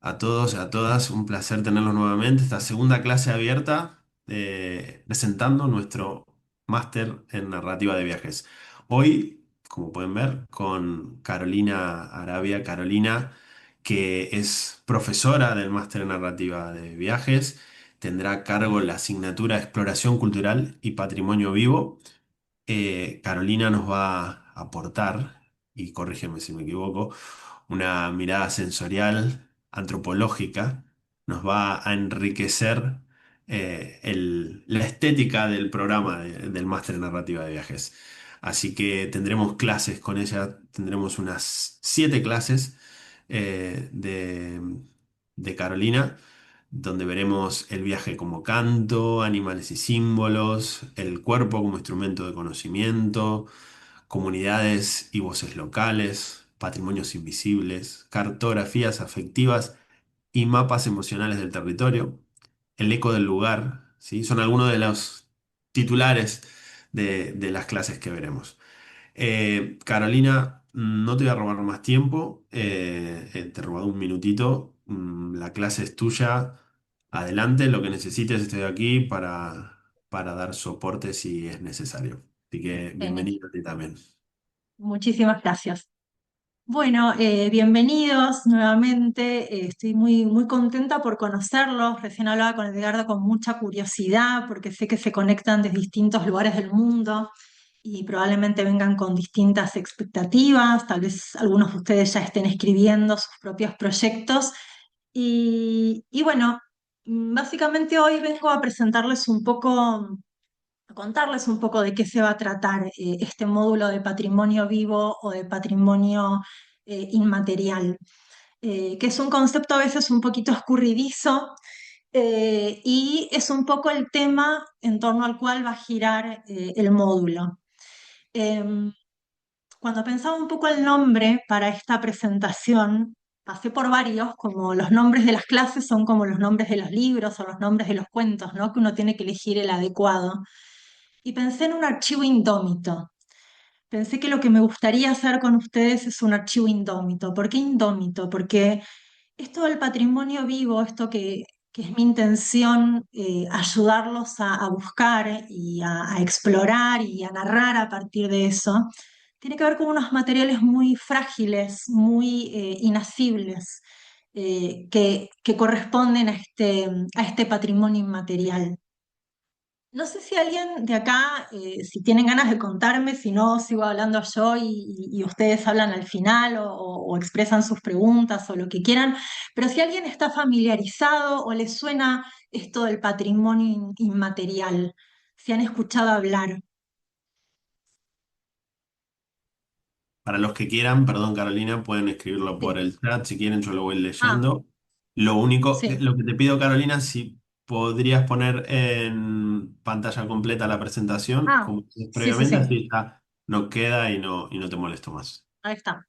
A todos y a todas, un placer tenerlos nuevamente. Esta segunda clase abierta presentando nuestro máster en narrativa de viajes. Hoy, como pueden ver, con Carolina Arabia. Carolina, que es profesora del máster en narrativa de viajes, tendrá a cargo la asignatura de Exploración Cultural y Patrimonio Vivo. Carolina nos va a aportar, y corrígeme si me equivoco, una mirada sensorial, antropológica, nos va a enriquecer la estética del programa del máster en narrativa de viajes. Así que tendremos clases con ella, tendremos unas 7 clases de Carolina, donde veremos el viaje como canto, animales y símbolos, el cuerpo como instrumento de conocimiento, comunidades y voces locales, patrimonios invisibles, cartografías afectivas y mapas emocionales del territorio, el eco del lugar, ¿sí? Son algunos de los titulares de las clases que veremos. Carolina, no te voy a robar más tiempo, te he robado un minutito, la clase es tuya, adelante, lo que necesites estoy aquí para dar soporte si es necesario. Así que Genial. bienvenido a ti también. Muchísimas gracias. Bueno, bienvenidos nuevamente. Estoy muy contenta por conocerlos. Recién hablaba con Edgardo con mucha curiosidad porque sé que se conectan desde distintos lugares del mundo y probablemente vengan con distintas expectativas. Tal vez algunos de ustedes ya estén escribiendo sus propios proyectos. Y bueno, básicamente hoy vengo a presentarles un poco, a contarles un poco de qué se va a tratar este módulo de patrimonio vivo o de patrimonio inmaterial, que es un concepto a veces un poquito escurridizo y es un poco el tema en torno al cual va a girar el módulo. Em, Cuando pensaba un poco el nombre para esta presentación, pasé por varios, como los nombres de las clases son como los nombres de los libros o los nombres de los cuentos, ¿no? Que uno tiene que elegir el adecuado. Y pensé en un archivo indómito. Pensé que lo que me gustaría hacer con ustedes es un archivo indómito. ¿Por qué indómito? Porque esto del patrimonio vivo, esto que es mi intención, ayudarlos a buscar y a explorar y a narrar a partir de eso, tiene que ver con unos materiales muy frágiles, muy inacibles, que corresponden a este patrimonio inmaterial. No sé si alguien de acá, si tienen ganas de contarme, si no, sigo hablando yo y ustedes hablan al final o expresan sus preguntas o lo que quieran, pero si alguien está familiarizado o les suena esto del patrimonio inmaterial, si han escuchado hablar. Para los que quieran, perdón Carolina, pueden escribirlo por Sí. el chat, si quieren yo lo voy Ah, leyendo. Lo único, sí. lo que te pido Carolina, si podrías poner en pantalla completa la presentación, Ah, como hiciste sí, sí, previamente, sí. así ya no queda y no te molesto más. Ahí está.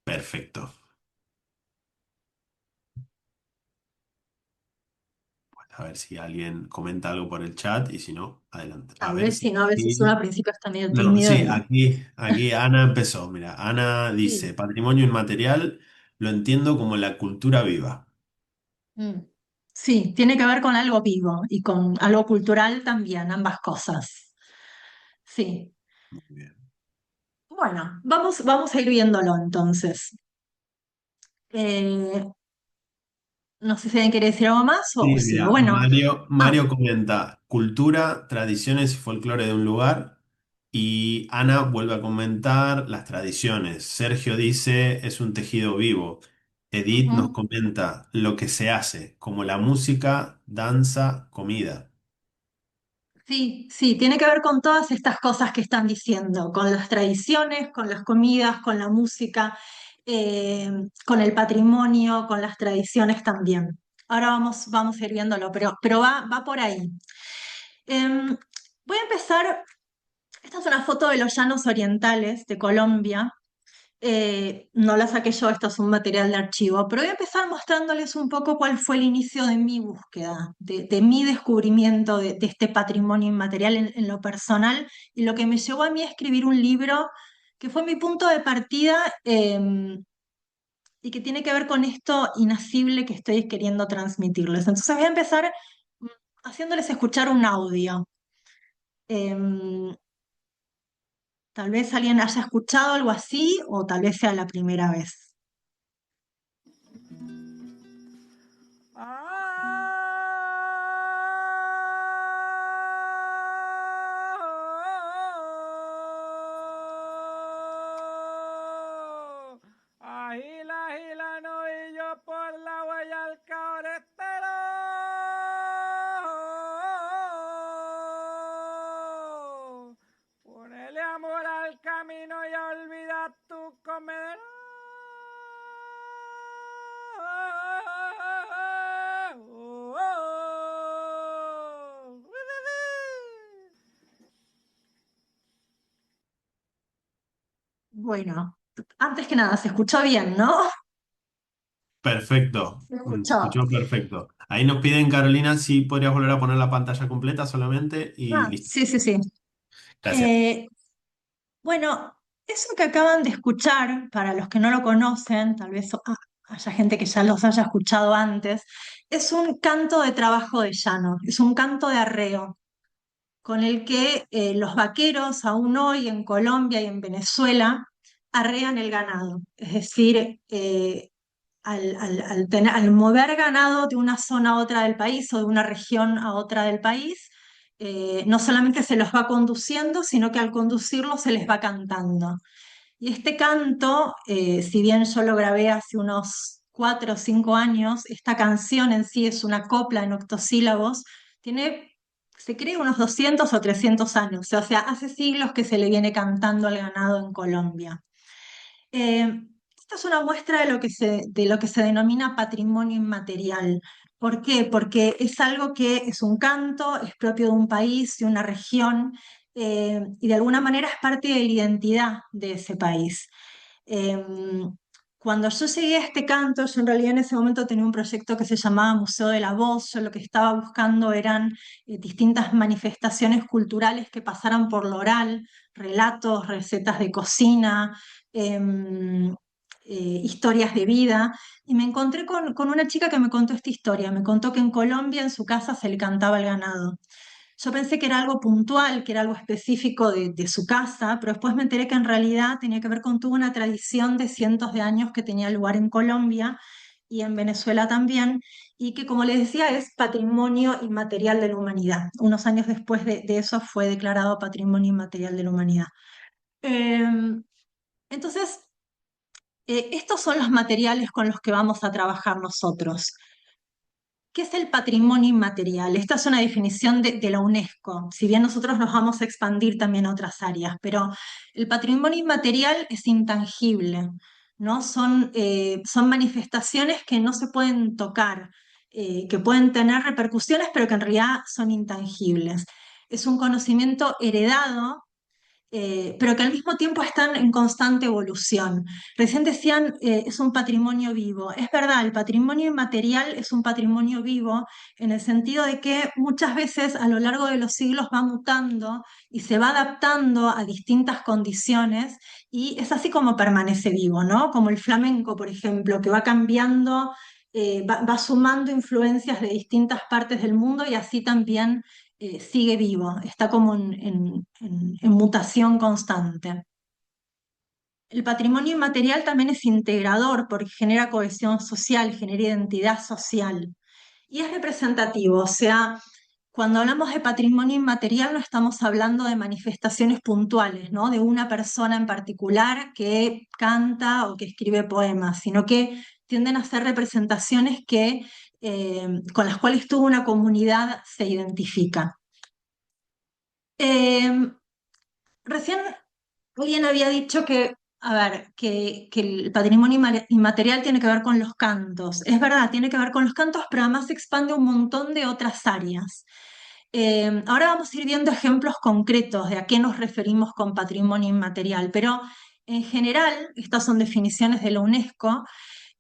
Perfecto. A ver si alguien comenta algo por el chat y si no, adelante. A Tal ver vez si... si no, a veces uno sí. al principio está medio No, tímido sí, y... aquí Ana empezó. Mira, Ana dice, Sí. patrimonio inmaterial lo entiendo como la cultura viva. Mm. Sí, tiene que ver con algo vivo y con algo cultural también, ambas cosas. Sí. Muy bien. Bueno, vamos a ir viéndolo entonces. Eh, no sé si alguien quiere decir algo más o Sí, sigo. mira, Bueno, ah, Mario comenta cultura, tradiciones y folclore de un lugar. Y Ana vuelve a comentar las tradiciones. Sergio dice es un tejido vivo. Edith nos ujú. comenta lo que se hace, como la música, danza, comida. Sí, sí, tiene que ver con todas estas cosas que están diciendo, con las tradiciones, con las comidas, con la música, eh, con el patrimonio, con las tradiciones también. Ahora vamos a ir viéndolo, pero va por ahí. Em, Voy a empezar. Esta es una foto de los llanos orientales de Colombia. No la saqué yo, esto es un material de archivo, pero voy a empezar mostrándoles un poco cuál fue el inicio de mi búsqueda, de mi descubrimiento de este patrimonio inmaterial en lo personal y lo que me llevó a mí a escribir un libro que fue mi punto de partida y que tiene que ver con esto inasible que estoy queriendo transmitirles. Entonces voy a empezar mm, haciéndoles escuchar un audio. Em, Tal vez alguien haya escuchado algo así o tal vez sea la primera vez. Agila, novillo por la huella al cabrestero. Ponele amor al camino y olvida tu comedero. Bueno, antes que nada, se escuchó bien, ¿no? Perfecto. Se Se escuchó. escuchó perfecto. Ahí nos piden, Carolina, si podrías volver a poner la pantalla completa solamente y Ah, listo. sí, sí, sí. Gracias. Eh, bueno, eso que acaban de escuchar, para los que no lo conocen, tal vez haya gente que ya los haya escuchado antes, es un canto de trabajo de llano, es un canto de arreo, con el que los vaqueros, aún hoy en Colombia y en Venezuela, arrean el ganado. Es decir, al mover ganado de una zona a otra del país o de una región a otra del país, no solamente se los va conduciendo, sino que al conducirlos se les va cantando. Y este canto, si bien yo lo grabé hace unos 4 o 5 años, esta canción en sí es una copla en octosílabos, tiene, se cree, unos 200 o 300 años, o sea, hace siglos que se le viene cantando al ganado en Colombia. Esta es una muestra de lo que se denomina patrimonio inmaterial. ¿Por qué? Porque es algo que es un canto, es propio de un país, de una región, y de alguna manera es parte de la identidad de ese país. Em, Cuando yo llegué a este canto, yo en realidad en ese momento tenía un proyecto que se llamaba Museo de la Voz. Yo lo que estaba buscando eran distintas manifestaciones culturales que pasaran por lo oral, relatos, recetas de cocina, em, historias de vida. Y me encontré con una chica que me contó esta historia. Me contó que en Colombia, en su casa, se le cantaba el ganado. Yo pensé que era algo puntual, que era algo específico de su casa, pero después me enteré que en realidad tenía que ver con toda una tradición de cientos de años que tenía lugar en Colombia y en Venezuela también, y que, como les decía, es patrimonio inmaterial de la humanidad. Unos años después de eso fue declarado patrimonio inmaterial de la humanidad. Eh, entonces, estos son los materiales con los que vamos a trabajar nosotros. ¿Qué es el patrimonio inmaterial? Esta es una definición de la UNESCO, si bien nosotros nos vamos a expandir también a otras áreas, pero el patrimonio inmaterial es intangible, ¿no? Son manifestaciones que no se pueden tocar, que pueden tener repercusiones, pero que en realidad son intangibles. Es un conocimiento heredado, pero que al mismo tiempo están en constante evolución. Recién decían, es un patrimonio vivo. Es verdad, el patrimonio inmaterial es un patrimonio vivo en el sentido de que muchas veces a lo largo de los siglos va mutando y se va adaptando a distintas condiciones y es así como permanece vivo, ¿no? Como el flamenco, por ejemplo, que va cambiando. Va sumando influencias de distintas partes del mundo y así también sigue vivo, está como en mutación constante. El patrimonio inmaterial también es integrador porque genera cohesión social, genera identidad social y es representativo, o sea, cuando hablamos de patrimonio inmaterial no estamos hablando de manifestaciones puntuales, ¿no? De una persona en particular que canta o que escribe poemas, sino que tienden a ser representaciones con las cuales toda una comunidad se identifica. Eh, Recién alguien había dicho que, a ver, que el patrimonio inmaterial tiene que ver con los cantos. Es verdad, tiene que ver con los cantos, pero además se expande un montón de otras áreas. Ahora vamos a ir viendo ejemplos concretos de a qué nos referimos con patrimonio inmaterial, pero en general, estas son definiciones de la UNESCO,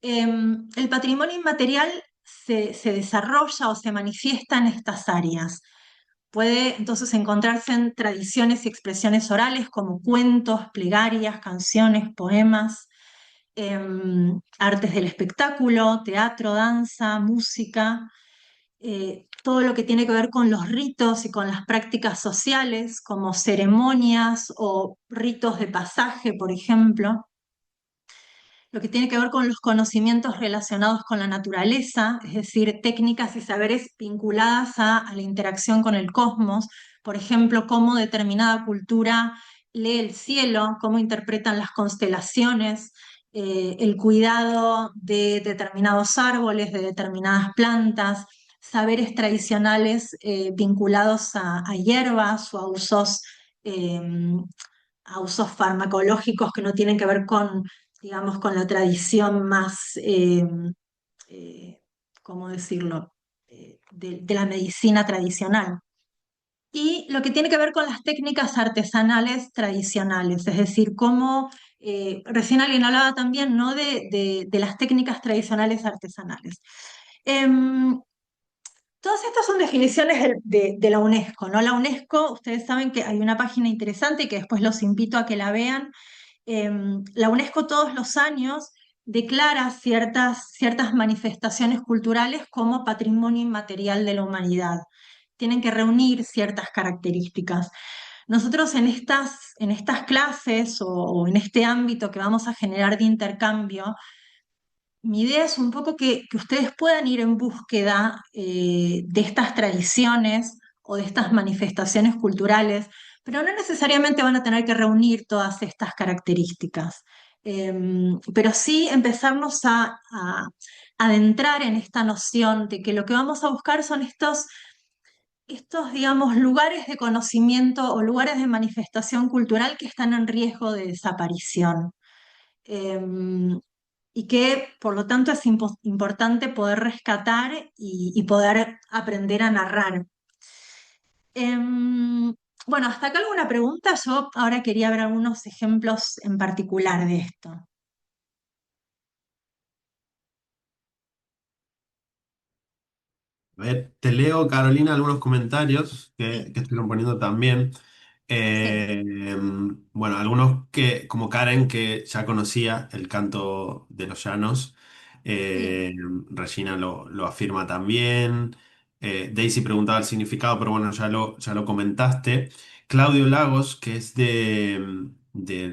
el patrimonio inmaterial se desarrolla o se manifiesta en estas áreas. Puede entonces encontrarse en tradiciones y expresiones orales como cuentos, plegarias, canciones, poemas. artes del espectáculo, teatro, danza, música, todo lo que tiene que ver con los ritos y con las prácticas sociales, como ceremonias o ritos de pasaje, por ejemplo, lo que tiene que ver con los conocimientos relacionados con la naturaleza, es decir, técnicas y saberes vinculadas a la interacción con el cosmos, por ejemplo, cómo determinada cultura lee el cielo, cómo interpretan las constelaciones, el cuidado de determinados árboles, de determinadas plantas, saberes tradicionales vinculados a hierbas o eh, a usos farmacológicos que no tienen que ver con, digamos, con la tradición más, eh, ¿cómo decirlo?, de la medicina tradicional. Y lo que tiene que ver con las técnicas artesanales tradicionales, es decir, cómo, recién alguien hablaba también, ¿no?, de las técnicas tradicionales artesanales. Em, Todas estas son definiciones de la UNESCO, ¿no? La UNESCO, ustedes saben que hay una página interesante que después los invito a que la vean. La UNESCO todos los años declara ciertas manifestaciones culturales como patrimonio inmaterial de la humanidad. Tienen que reunir ciertas características. Nosotros en estas clases o en este ámbito que vamos a generar de intercambio, mi idea es un poco que ustedes puedan ir en búsqueda de estas tradiciones o de estas manifestaciones culturales, pero no necesariamente van a tener que reunir todas estas características. Pero sí empezarnos a adentrar en esta noción de que lo que vamos a buscar son estos, digamos, lugares de conocimiento o lugares de manifestación cultural que están en riesgo de desaparición. Em, y que por lo tanto es importante poder rescatar y poder aprender a narrar. Bueno, hasta acá alguna pregunta. Yo ahora quería ver algunos ejemplos en particular de esto. A ver, te leo, Carolina, algunos comentarios Sí, que estuvieron poniendo también. sí, Eh, bueno, algunos que, como Karen, que ya conocía el canto de los llanos. sí, Eh, Regina lo afirma también. Daisy preguntaba el significado, pero bueno, ya lo comentaste. Claudio Lagos, que es de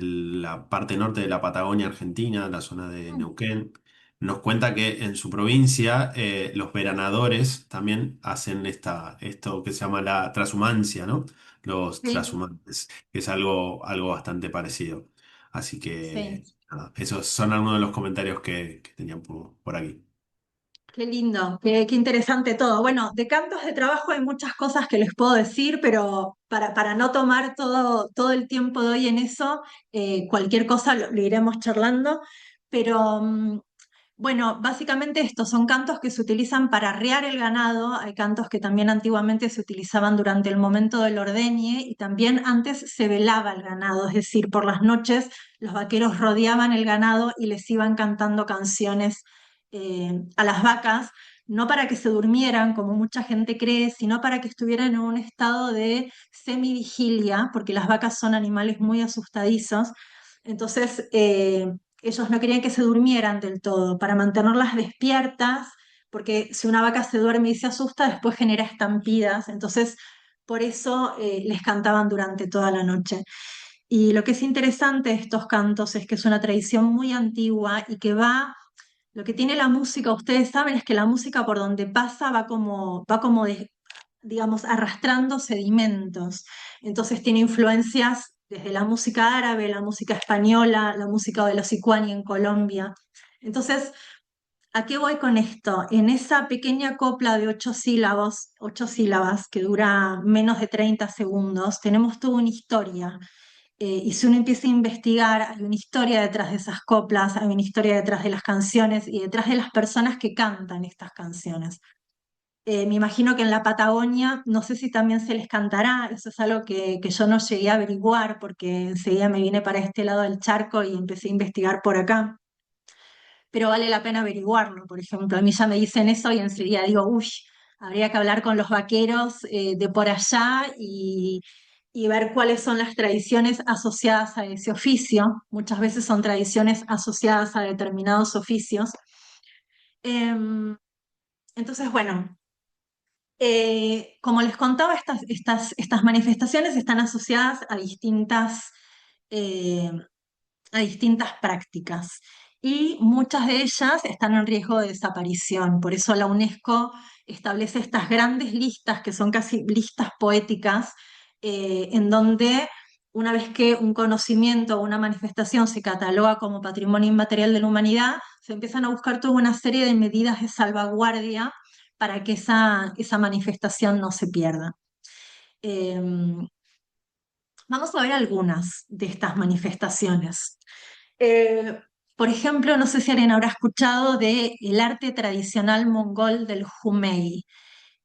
la parte norte de la Patagonia Argentina, la zona de mm, Neuquén. Nos cuenta que en su provincia los veranadores también hacen esto que se llama la transhumancia, ¿no? Los sí, transhumantes, que es algo bastante parecido. Así sí. que nada, esos son algunos de los comentarios que tenían por aquí. Qué lindo, qué interesante todo. Bueno, de cantos de trabajo hay muchas cosas que les puedo decir, pero para no tomar todo el tiempo de hoy en eso, cualquier cosa lo iremos charlando. Pero bueno, básicamente estos son cantos que se utilizan para arrear el ganado. Hay cantos que también antiguamente se utilizaban durante el momento del ordeñe y también antes se velaba el ganado, es decir, por las noches los vaqueros rodeaban el ganado y les iban cantando canciones a las vacas, no para que se durmieran, como mucha gente cree, sino para que estuvieran en un estado de semivigilia, porque las vacas son animales muy asustadizos. Entonces, ellos no querían que se durmieran del todo, para mantenerlas despiertas, porque si una vaca se duerme y se asusta, después genera estampidas. Entonces, por eso les cantaban durante toda la noche. Y lo que es interesante de estos cantos es que es una tradición muy antigua y que lo que tiene la música, ustedes saben, es que la música por donde pasa digamos, arrastrando sedimentos. Entonces tiene influencias desde la música árabe, la música española, la música de los Sicuani en Colombia. Entonces, ¿a qué voy con esto? En esa pequeña copla de 8 sílabas que dura menos de 30 segundos, tenemos toda una historia. Y si uno empieza a investigar, hay una historia detrás de esas coplas, hay una historia detrás de las canciones y detrás de las personas que cantan estas canciones. Me imagino que en la Patagonia, no sé si también se les cantará, eso es algo que yo no llegué a averiguar porque enseguida me vine para este lado del charco y empecé a investigar por acá, pero vale la pena averiguarlo. Por ejemplo, a mí ya me dicen eso y enseguida digo, uy, habría que hablar con los vaqueros de por allá y ver cuáles son las tradiciones asociadas a ese oficio. Muchas veces son tradiciones asociadas a determinados oficios. Em, entonces, bueno, como les contaba, estas manifestaciones están asociadas eh, a distintas prácticas y muchas de ellas están en riesgo de desaparición. Por eso la UNESCO establece estas grandes listas, que son casi listas poéticas, en donde una vez que un conocimiento o una manifestación se cataloga como patrimonio inmaterial de la humanidad, se empiezan a buscar toda una serie de medidas de salvaguardia para que esa manifestación no se pierda. Em, Vamos a ver algunas de estas manifestaciones. Eh, por ejemplo, no sé si alguien habrá escuchado de el arte tradicional mongol del Jumei.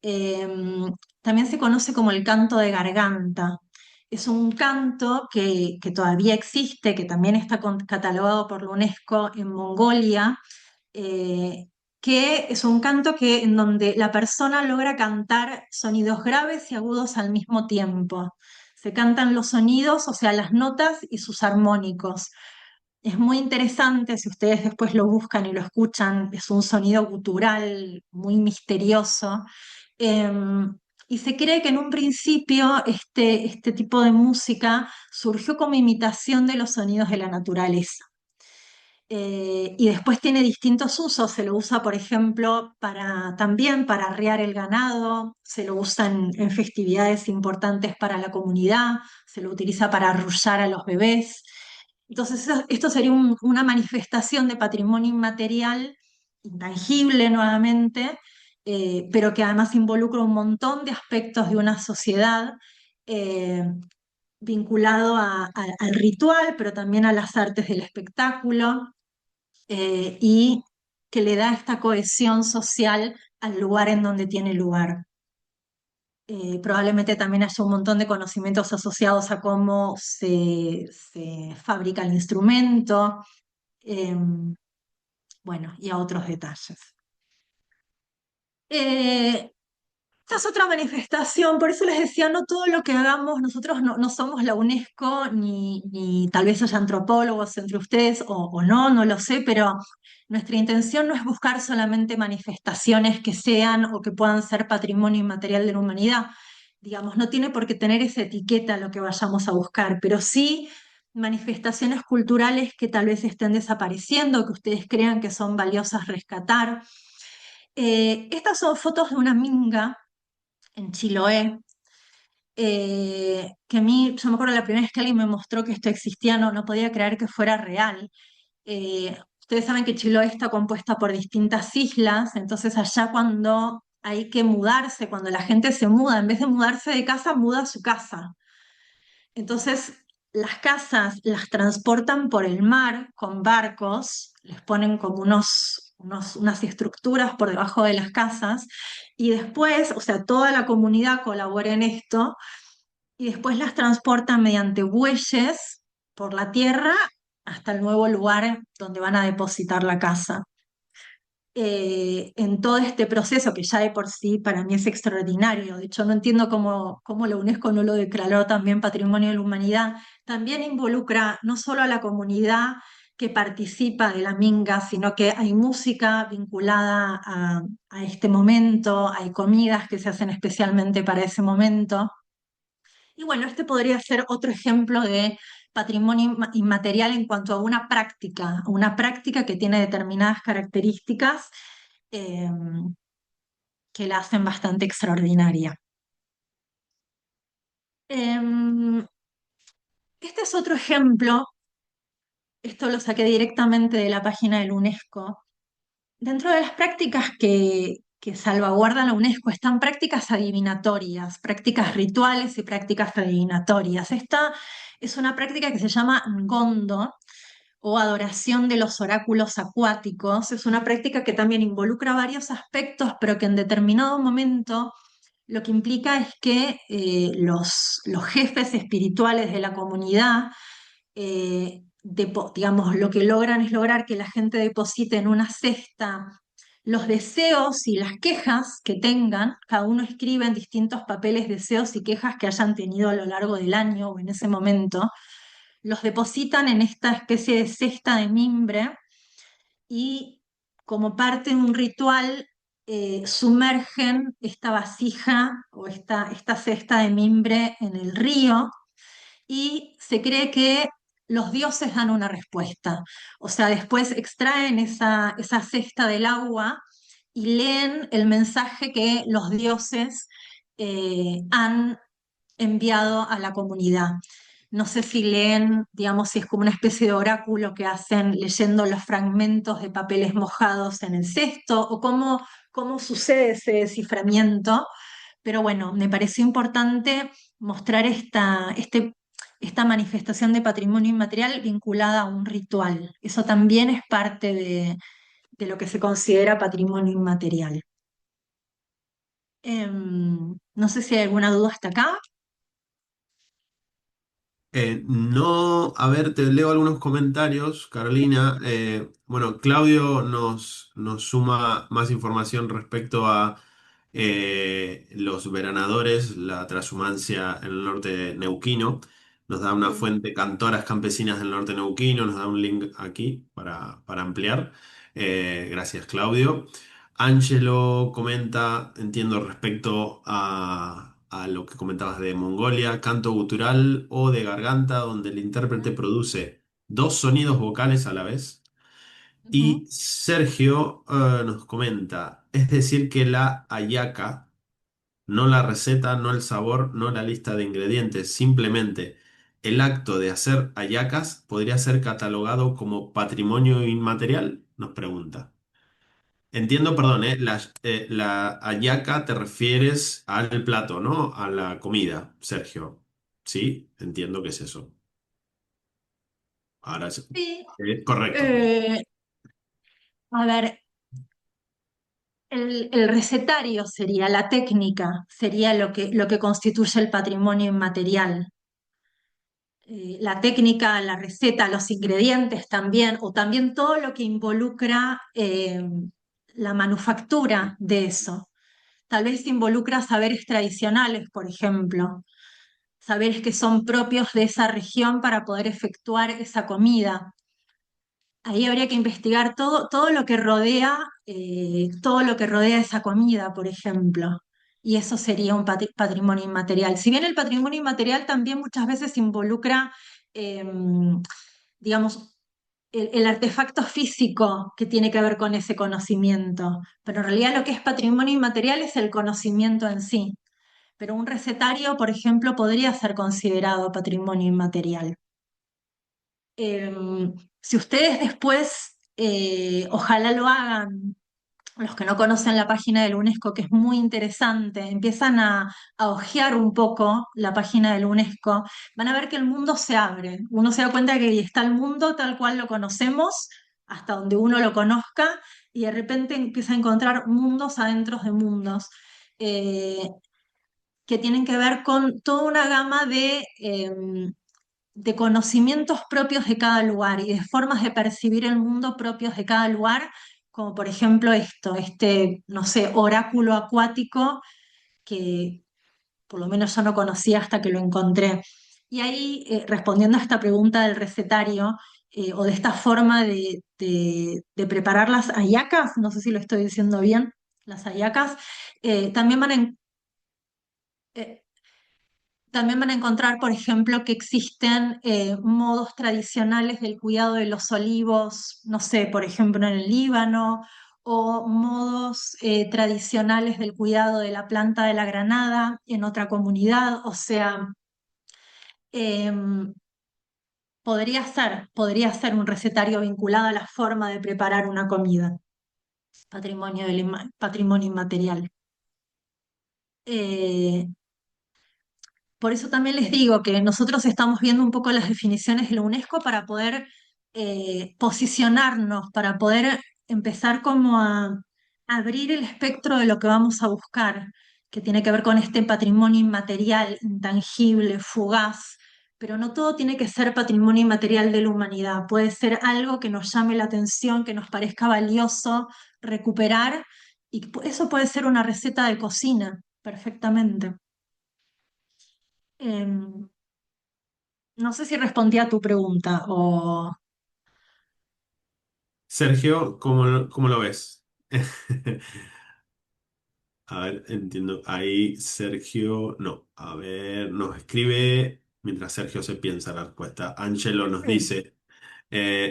Eh, También se conoce como el canto de garganta. Es un canto que todavía existe, que también está catalogado por la UNESCO en Mongolia, eh, que es un canto en donde la persona logra cantar sonidos graves y agudos al mismo tiempo. Se cantan los sonidos, o sea, las notas y sus armónicos. Es muy interesante, si ustedes después lo buscan y lo escuchan, es un sonido gutural muy misterioso. Eh, y se cree que en un principio este tipo de música surgió como imitación de los sonidos de la naturaleza. Y después tiene distintos usos. Se lo usa, por ejemplo, también para arrear el ganado, se lo usa en festividades importantes para la comunidad, se lo utiliza para arrullar a los bebés. Entonces, esto sería una manifestación de patrimonio inmaterial, intangible nuevamente, pero que además involucra un montón de aspectos de una sociedad. eh, Vinculado al ritual, pero también a las artes del espectáculo, y que le da esta cohesión social al lugar en donde tiene lugar. Probablemente también haya un montón de conocimientos asociados a cómo se fabrica el instrumento, eh, bueno, y a otros detalles. Eh, Esta es otra manifestación, por eso les decía, no todo lo que hagamos, nosotros no somos la UNESCO, ni tal vez haya antropólogos entre ustedes o no, no lo sé, pero nuestra intención no es buscar solamente manifestaciones que sean o que puedan ser patrimonio inmaterial de la humanidad. Digamos, no tiene por qué tener esa etiqueta lo que vayamos a buscar, pero sí manifestaciones culturales que tal vez estén desapareciendo, que ustedes crean que son valiosas rescatar. Estas son fotos de una minga en Chiloé, que a mí, yo me acuerdo la primera vez que alguien me mostró que esto existía, no podía creer que fuera real. Ustedes saben que Chiloé está compuesta por distintas islas, entonces allá cuando hay que mudarse, cuando la gente se muda, en vez de mudarse de casa, muda a su casa. Entonces, las casas las transportan por el mar con barcos, les ponen como unas estructuras por debajo de las casas y después, o sea, toda la comunidad colabora en esto y después las transportan mediante bueyes por la tierra hasta el nuevo lugar donde van a depositar la casa. En todo este proceso que ya de por sí para mí es extraordinario. De hecho, no entiendo cómo la UNESCO no lo declaró también Patrimonio de la Humanidad. También involucra no solo a la comunidad que participa de la Minga, sino que hay música vinculada a este momento, hay comidas que se hacen especialmente para ese momento. Y bueno, este podría ser otro ejemplo de patrimonio inmaterial en cuanto a una práctica que tiene determinadas características, eh, que la hacen bastante extraordinaria. Eh, este es otro ejemplo, esto lo saqué directamente de la página del UNESCO. Dentro de las prácticas que salvaguarda la UNESCO están prácticas adivinatorias, prácticas rituales y prácticas adivinatorias. Esta es una práctica que se llama Ngondo o adoración de los oráculos acuáticos. Es una práctica que también involucra varios aspectos, pero que en determinado momento lo que implica es que los jefes espirituales de la comunidad, digamos, lo que logran es lograr que la gente deposite en una cesta los deseos y las quejas que tengan, cada uno escribe en distintos papeles deseos y quejas que hayan tenido a lo largo del año o en ese momento, los depositan en esta especie de cesta de mimbre y como parte de un ritual sumergen esta vasija o esta cesta de mimbre en el río y se cree que los dioses dan una respuesta. O sea, después extraen esa cesta del agua y leen el mensaje que los dioses han enviado a la comunidad. No sé si leen, digamos, si es como una especie de oráculo que hacen leyendo los fragmentos de papeles mojados en el cesto o cómo sucede ese desciframiento, pero bueno, me pareció importante mostrar esta manifestación de patrimonio inmaterial vinculada a un ritual. Eso también es parte de lo que se considera patrimonio inmaterial. No sé si hay alguna duda hasta acá. No, a ver, te leo algunos comentarios, Carolina. Bueno, Claudio nos suma más información respecto a los veranadores, la trashumancia en el norte neuquino. Nos da una Sí. fuente, Cantoras Campesinas del norte neuquino, nos da un link aquí para ampliar. Gracias, Claudio. Angelo comenta, entiendo, respecto a lo que comentabas de Mongolia, canto gutural o de garganta, donde el intérprete produce dos sonidos vocales a la vez. Ujú. Y Sergio nos comenta, es decir, que la hallaca, no la receta, no el sabor, no la lista de ingredientes, simplemente el acto de hacer hallacas podría ser catalogado como patrimonio inmaterial, nos pregunta. Entiendo, perdón, la hallaca te refieres al plato, ¿no? A la comida, Sergio. Sí, entiendo que es eso. Ahora es Sí. correcto. Eh, a ver, el recetario sería la técnica, sería lo que constituye el patrimonio inmaterial. La técnica, la receta, los ingredientes también, o también todo lo que involucra la manufactura de eso. Tal vez involucra saberes tradicionales, por ejemplo, saberes que son propios de esa región para poder efectuar esa comida. Ahí habría que investigar todo lo que rodea, todo lo que rodea esa comida, por ejemplo. Y eso sería un patrimonio inmaterial. Si bien el patrimonio inmaterial también muchas veces involucra, digamos, el artefacto físico que tiene que ver con ese conocimiento. Pero en realidad lo que es patrimonio inmaterial es el conocimiento en sí. Pero un recetario, por ejemplo, podría ser considerado patrimonio inmaterial. Eh, si ustedes después, ojalá lo hagan, los que no conocen la página del UNESCO, que es muy interesante, empiezan a hojear un poco la página del UNESCO, van a ver que el mundo se abre. Uno se da cuenta que está el mundo tal cual lo conocemos, hasta donde uno lo conozca, y de repente empieza a encontrar mundos adentro de mundos. eh, que tienen que ver con toda una gama de conocimientos propios de cada lugar y de formas de percibir el mundo propios de cada lugar, como por ejemplo no sé, oráculo acuático que por lo menos yo no conocía hasta que lo encontré. Y ahí, respondiendo a esta pregunta del recetario, o de esta forma de preparar las hallacas, no sé si lo estoy diciendo bien, las hallacas, también eh, también van a encontrar, por ejemplo, que existen modos tradicionales del cuidado de los olivos, no sé, por ejemplo, en el Líbano, o modos tradicionales del cuidado de la planta de la granada en otra comunidad. O sea, em, podría ser un recetario vinculado a la forma de preparar una comida, patrimonio inmaterial. Eh, Por eso también les digo que nosotros estamos viendo un poco las definiciones de la UNESCO para poder posicionarnos, para poder empezar como a abrir el espectro de lo que vamos a buscar, que tiene que ver con este patrimonio inmaterial, intangible, fugaz, pero no todo tiene que ser patrimonio inmaterial de la humanidad, puede ser algo que nos llame la atención, que nos parezca valioso recuperar y eso puede ser una receta de cocina perfectamente. Em, no sé si respondí a tu pregunta o... Sergio, cómo lo ves? A ver, entiendo. Ahí Sergio, no, a ver, nos escribe mientras Sergio se piensa la respuesta. Angelo nos Sí, dice,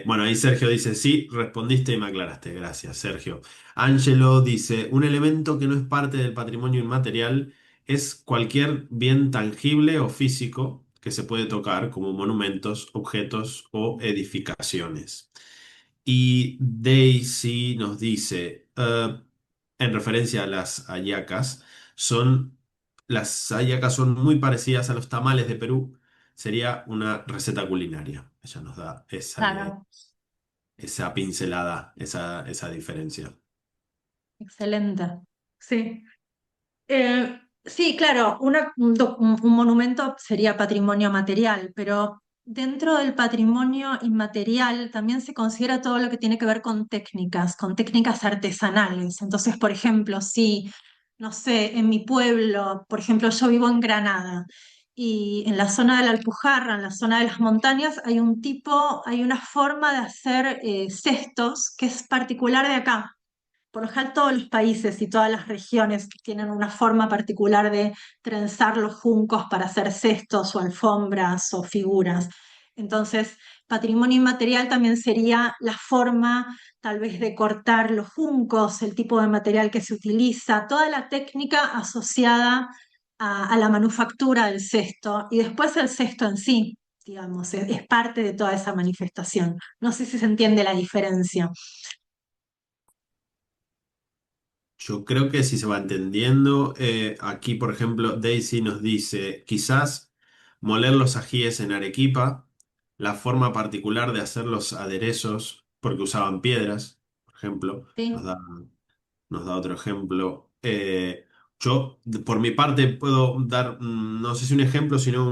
bueno, ahí Sergio dice, sí, respondiste y me aclaraste. Gracias, Sergio. Angelo dice, un elemento que no es parte del patrimonio inmaterial es cualquier bien tangible o físico que se puede tocar, como monumentos, objetos o edificaciones. Y Daisy nos dice, en referencia a las hallacas, las hallacas son muy parecidas a los tamales de Perú. Sería una receta culinaria. Ella nos da claro, esa pincelada, esa diferencia. excelente. Sí. Sí, claro, un monumento sería patrimonio material, pero dentro del patrimonio inmaterial también se considera todo lo que tiene que ver con técnicas artesanales. Entonces, por ejemplo, si, no sé, en mi pueblo, por ejemplo, yo vivo en Granada y en la zona de la Alpujarra, en la zona de las montañas, hay una forma de hacer cestos que es particular de acá. Por lo general, todos los países y todas las regiones tienen una forma particular de trenzar los juncos para hacer cestos o alfombras o figuras. Entonces, patrimonio inmaterial también sería la forma tal vez de cortar los juncos, el tipo de material que se utiliza, toda la técnica asociada a la manufactura del cesto y después el cesto en sí, digamos, es parte de toda esa manifestación. No sé si se entiende la diferencia. Yo creo que si se va entendiendo, aquí por ejemplo Daisy nos dice, quizás moler los ajíes en Arequipa, la forma particular de hacer los aderezos, porque usaban piedras, por ejemplo, Sí, nos da otro ejemplo. Yo, por mi parte, puedo dar, no sé si un ejemplo, sino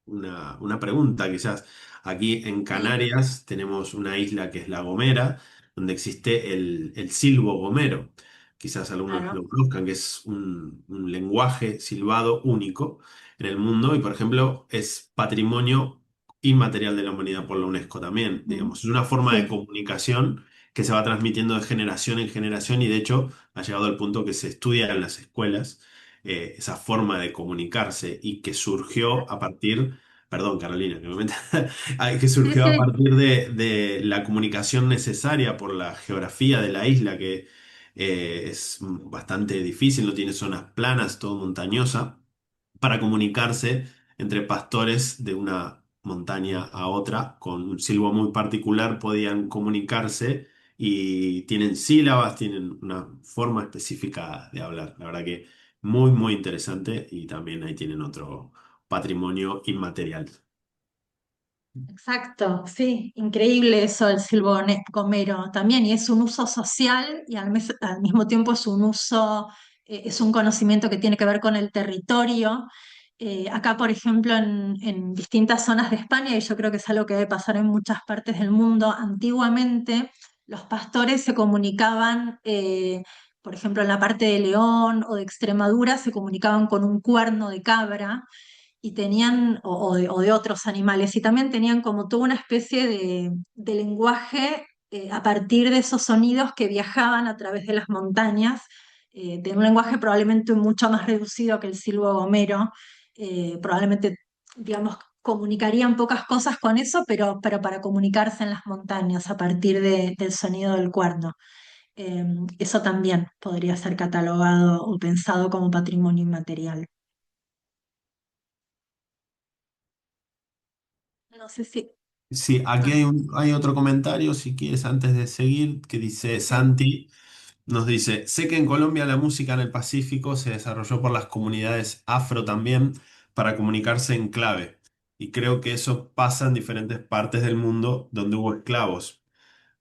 una pregunta, quizás. Aquí en sí. Canarias tenemos una isla que es La Gomera, donde existe el silbo gomero. Quizás algunos Claro. lo conozcan, que es un lenguaje silbado único en el mundo y, por ejemplo, es patrimonio inmaterial de la humanidad por la UNESCO también. Mm. Digamos, es una forma de Sí, comunicación que se va transmitiendo de generación en generación y de hecho ha llegado al punto que se estudia en las escuelas esa forma de comunicarse y que surgió a partir, perdón Carolina, que me meta, que sí, surgió a sí, partir de la comunicación necesaria por la geografía de la isla que es bastante difícil, no tiene zonas planas, todo montañosa para comunicarse entre pastores de una montaña a otra, con un silbo muy particular podían comunicarse y tienen sílabas, tienen una forma específica de hablar. La verdad que muy interesante y también ahí tienen otro patrimonio inmaterial. exacto, sí, increíble eso del gomero también, y es un uso social y al mismo tiempo es un uso, es un conocimiento que tiene que ver con el territorio. Acá, por ejemplo, en distintas zonas de España, y yo creo que es algo que debe pasar en muchas partes del mundo, antiguamente los pastores se comunicaban, por ejemplo, en la parte de León o de Extremadura, se comunicaban con un cuerno de cabra y tenían, o de otros animales, y también tenían como toda una especie de lenguaje a partir de esos sonidos que viajaban a través de las montañas, de un lenguaje probablemente mucho más reducido que el silbo gomero, probablemente, digamos, comunicarían pocas cosas con eso, pero para comunicarse en las montañas a partir del sonido del cuerno. Eso también podría ser catalogado o pensado como patrimonio inmaterial. No sé si... Sí, aquí Ah, hay otro comentario, si quieres, antes de seguir, que dice sí. Santi. Nos dice, sé que en Colombia la música en el Pacífico se desarrolló por las comunidades afro también para comunicarse en clave. Y creo que eso pasa en diferentes partes del mundo donde hubo esclavos.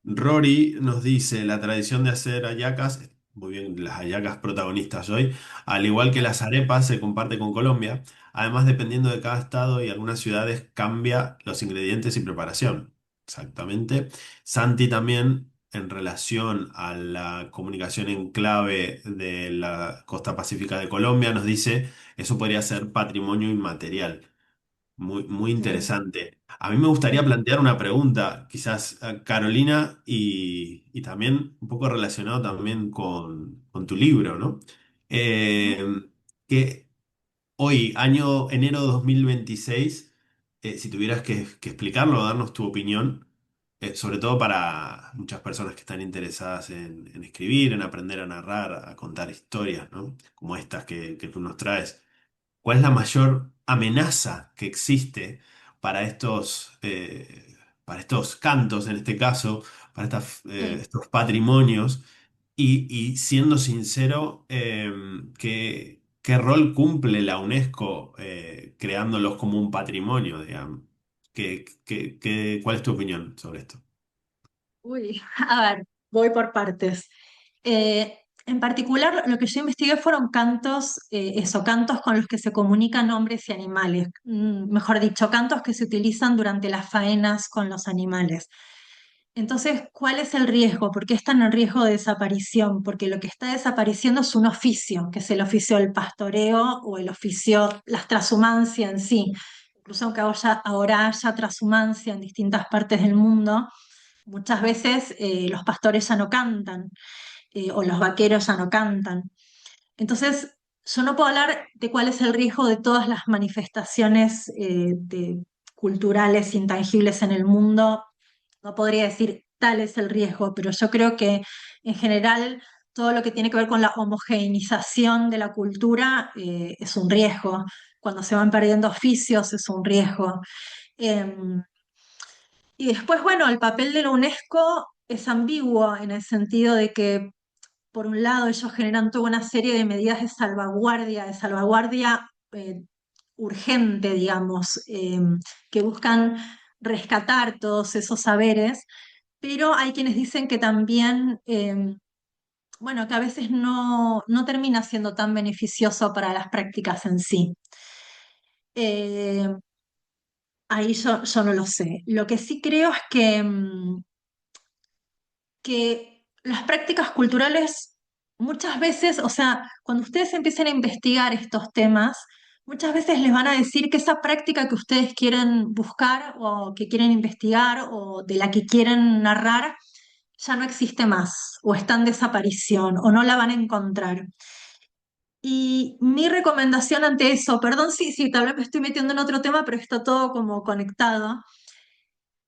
Rory nos dice, la tradición de hacer hallacas, muy bien, las hallacas protagonistas hoy, al igual que las arepas, se comparte con Colombia. Además, dependiendo de cada estado y algunas ciudades, cambia los ingredientes y preparación. Exactamente. Santi también en relación a la comunicación en clave de la costa pacífica de Colombia, nos dice, eso podría ser patrimonio inmaterial. Muy, muy Sí, interesante. A mí me gustaría sí, plantear una pregunta, quizás a Carolina, y también un poco relacionado también con tu libro, ¿no? ujú, Que hoy, año enero de 2026, si tuvieras que explicarlo o darnos tu opinión, sobre todo para muchas personas que están interesadas en escribir, en aprender a narrar, a contar historias, ¿no? Como estas que tú nos traes. ¿Cuál es la mayor amenaza que existe para para estos cantos, en este caso, para sí. estos patrimonios? Y siendo sincero, ¿qué rol cumple la UNESCO creándolos como un patrimonio, digamos? ¿Cuál es tu opinión sobre esto? Uy, a ver, voy por partes. En particular, lo que yo investigué fueron cantos, cantos con los que se comunican hombres y animales. Mejor dicho, cantos que se utilizan durante las faenas con los animales. Entonces, ¿cuál es el riesgo? ¿Por qué están en riesgo de desaparición? Porque lo que está desapareciendo es un oficio, que es el oficio del pastoreo o el oficio, la trashumancia en sí. Incluso aunque ahora haya trashumancia en distintas partes del mundo, muchas veces los pastores ya no cantan o los vaqueros ya no cantan. Entonces, yo no puedo hablar de cuál es el riesgo de todas las manifestaciones culturales intangibles en el mundo. No podría decir tal es el riesgo, pero yo creo que en general todo lo que tiene que ver con la homogeneización de la cultura es un riesgo. Cuando se van perdiendo oficios es un riesgo. Em, y después, bueno, el papel de la UNESCO es ambiguo en el sentido de que, por un lado, ellos generan toda una serie de medidas de salvaguardia urgente, digamos, que buscan rescatar todos esos saberes, pero hay quienes dicen que también, bueno, que a veces no termina siendo tan beneficioso para las prácticas en sí. Eh, Ahí yo no lo sé. Lo que sí creo es que las prácticas culturales muchas veces, o sea, cuando ustedes empiecen a investigar estos temas, muchas veces les van a decir que esa práctica que ustedes quieren buscar o que quieren investigar o de la que quieren narrar ya no existe más o está en desaparición o no la van a encontrar. Y mi recomendación ante eso, perdón si tal vez me estoy metiendo en otro tema, pero está todo como conectado.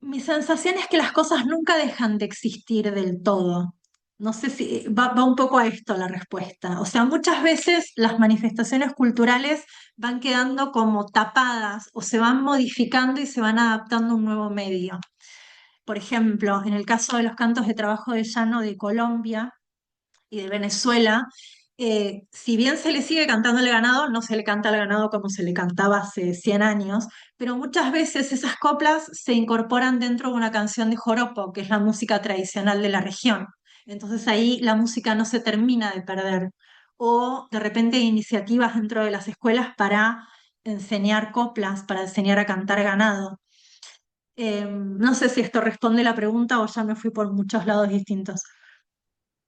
Mi sensación es que las cosas nunca dejan de existir del todo. No sé si va un poco a esto la respuesta. O sea, muchas veces las manifestaciones culturales van quedando como tapadas o se van modificando y se van adaptando a un nuevo medio. Por ejemplo, en el caso de los cantos de trabajo de llano de Colombia, y de Venezuela, si bien se le sigue cantando al ganado, no se le canta al ganado como se le cantaba hace 100 años, pero muchas veces esas coplas se incorporan dentro de una canción de joropo, que es la música tradicional de la región. Entonces ahí la música no se termina de perder. O de repente hay iniciativas dentro de las escuelas para enseñar coplas, para enseñar a cantar ganado. No sé si esto responde la pregunta o ya me fui por muchos lados distintos.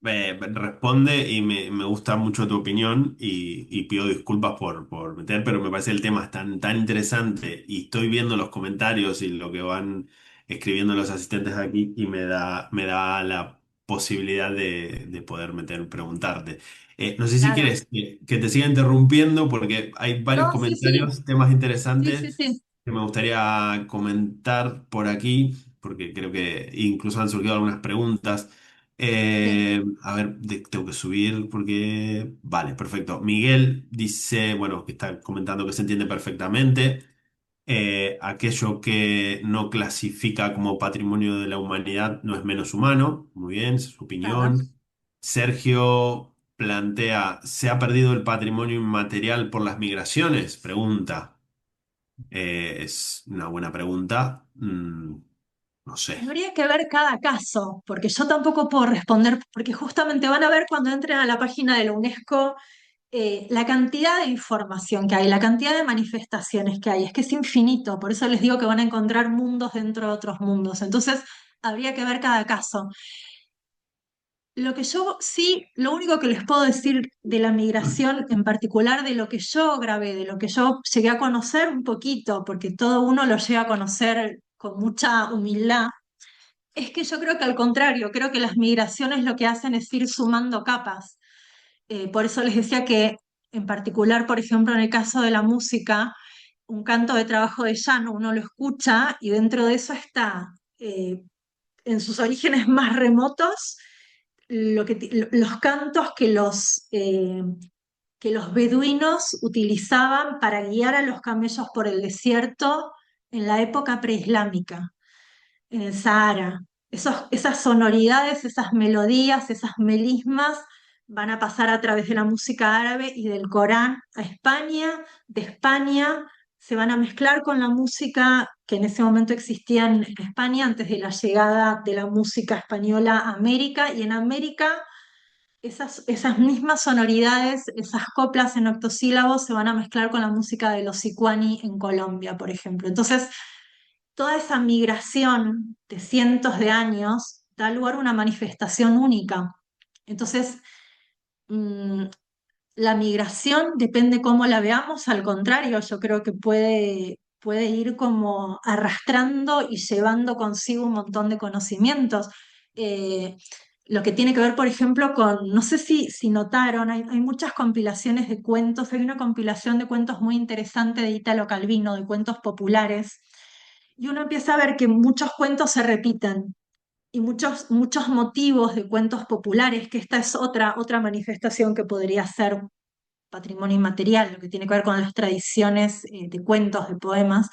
Responde y me gusta mucho tu opinión y pido disculpas por meter, pero me parece el tema es tan interesante y estoy viendo los comentarios y lo que van escribiendo los asistentes aquí y me da la posibilidad de poder meter, preguntarte. No sé si Claro. quieres que te siga interrumpiendo porque hay varios No, sí, sí, comentarios, temas sí, sí, interesantes sí, que me gustaría comentar por aquí, porque creo que incluso han surgido algunas preguntas. sí. A ver, tengo que subir porque... Vale, perfecto. Miguel dice, bueno, que está comentando que se entiende perfectamente. Aquello que no clasifica como patrimonio de la humanidad no es menos humano. Muy bien, esa es su Claro. opinión. Sergio plantea, ¿se ha perdido el patrimonio inmaterial por las migraciones? Pregunta. Es una buena pregunta. No sé. Habría que ver cada caso, porque yo tampoco puedo responder, porque justamente van a ver cuando entren a la página de la UNESCO la cantidad de información que hay, la cantidad de manifestaciones que hay, es que es infinito, por eso les digo que van a encontrar mundos dentro de otros mundos. Entonces, habría que ver cada caso. Lo que yo sí, lo único que les puedo decir de la migración, en particular de lo que yo grabé, de lo que yo llegué a conocer un poquito, porque todo uno lo llega a conocer con mucha humildad, es que yo creo que al contrario, creo que las migraciones lo que hacen es ir sumando capas. Por eso les decía que, en particular, por ejemplo, en el caso de la música, un canto de trabajo de llano, uno lo escucha y dentro de eso está, en sus orígenes más remotos, los cantos que los beduinos utilizaban para guiar a los camellos por el desierto en la época preislámica, en el Sahara. Esas sonoridades, esas melodías, esas melismas van a pasar a través de la música árabe y del Corán a España, de España se van a mezclar con la música que en ese momento existía en España antes de la llegada de la música española a América, y en América esas mismas sonoridades, esas coplas en octosílabos se van a mezclar con la música de los Sicuani en Colombia, por ejemplo. Entonces, toda esa migración de cientos de años da lugar a una manifestación única. Entonces, mm, la migración depende cómo la veamos, al contrario, yo creo que puede ir como arrastrando y llevando consigo un montón de conocimientos. Eh, lo que tiene que ver, por ejemplo, con, no sé si notaron, hay muchas compilaciones de cuentos, hay una compilación de cuentos muy interesante de Italo Calvino, de cuentos populares, y uno empieza a ver que muchos cuentos se repiten y muchos motivos de cuentos populares, que esta es otra manifestación que podría ser patrimonio inmaterial, lo que tiene que ver con las tradiciones de cuentos, de poemas.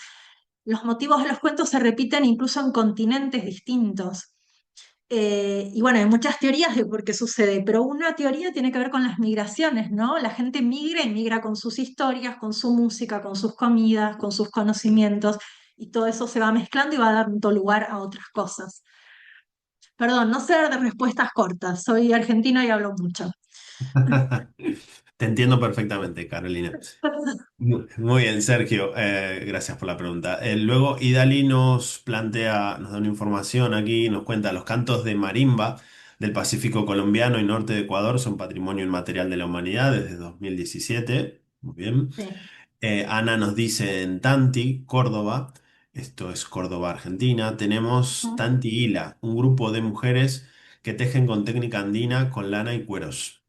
Los motivos de los cuentos se repiten incluso en continentes distintos. Y bueno, hay muchas teorías de por qué sucede, pero una teoría tiene que ver con las migraciones, ¿no? La gente migra y migra con sus historias, con su música, con sus comidas, con sus conocimientos, y todo eso se va mezclando y va dando lugar a otras cosas. Perdón, no sé dar de respuestas cortas, soy argentina y hablo mucho. Te entiendo perfectamente, Carolina. Muy bien, Sergio, gracias por la pregunta. Luego, Idali nos da una información aquí, nos cuenta los cantos de marimba del Pacífico colombiano y norte de Ecuador son patrimonio inmaterial de la humanidad desde 2017. Muy bien. Sí. Ana nos dice en Tanti, Córdoba, esto es Córdoba, Argentina, tenemos Mm. Tanti Hila, un grupo de mujeres que tejen con técnica andina con lana y cueros.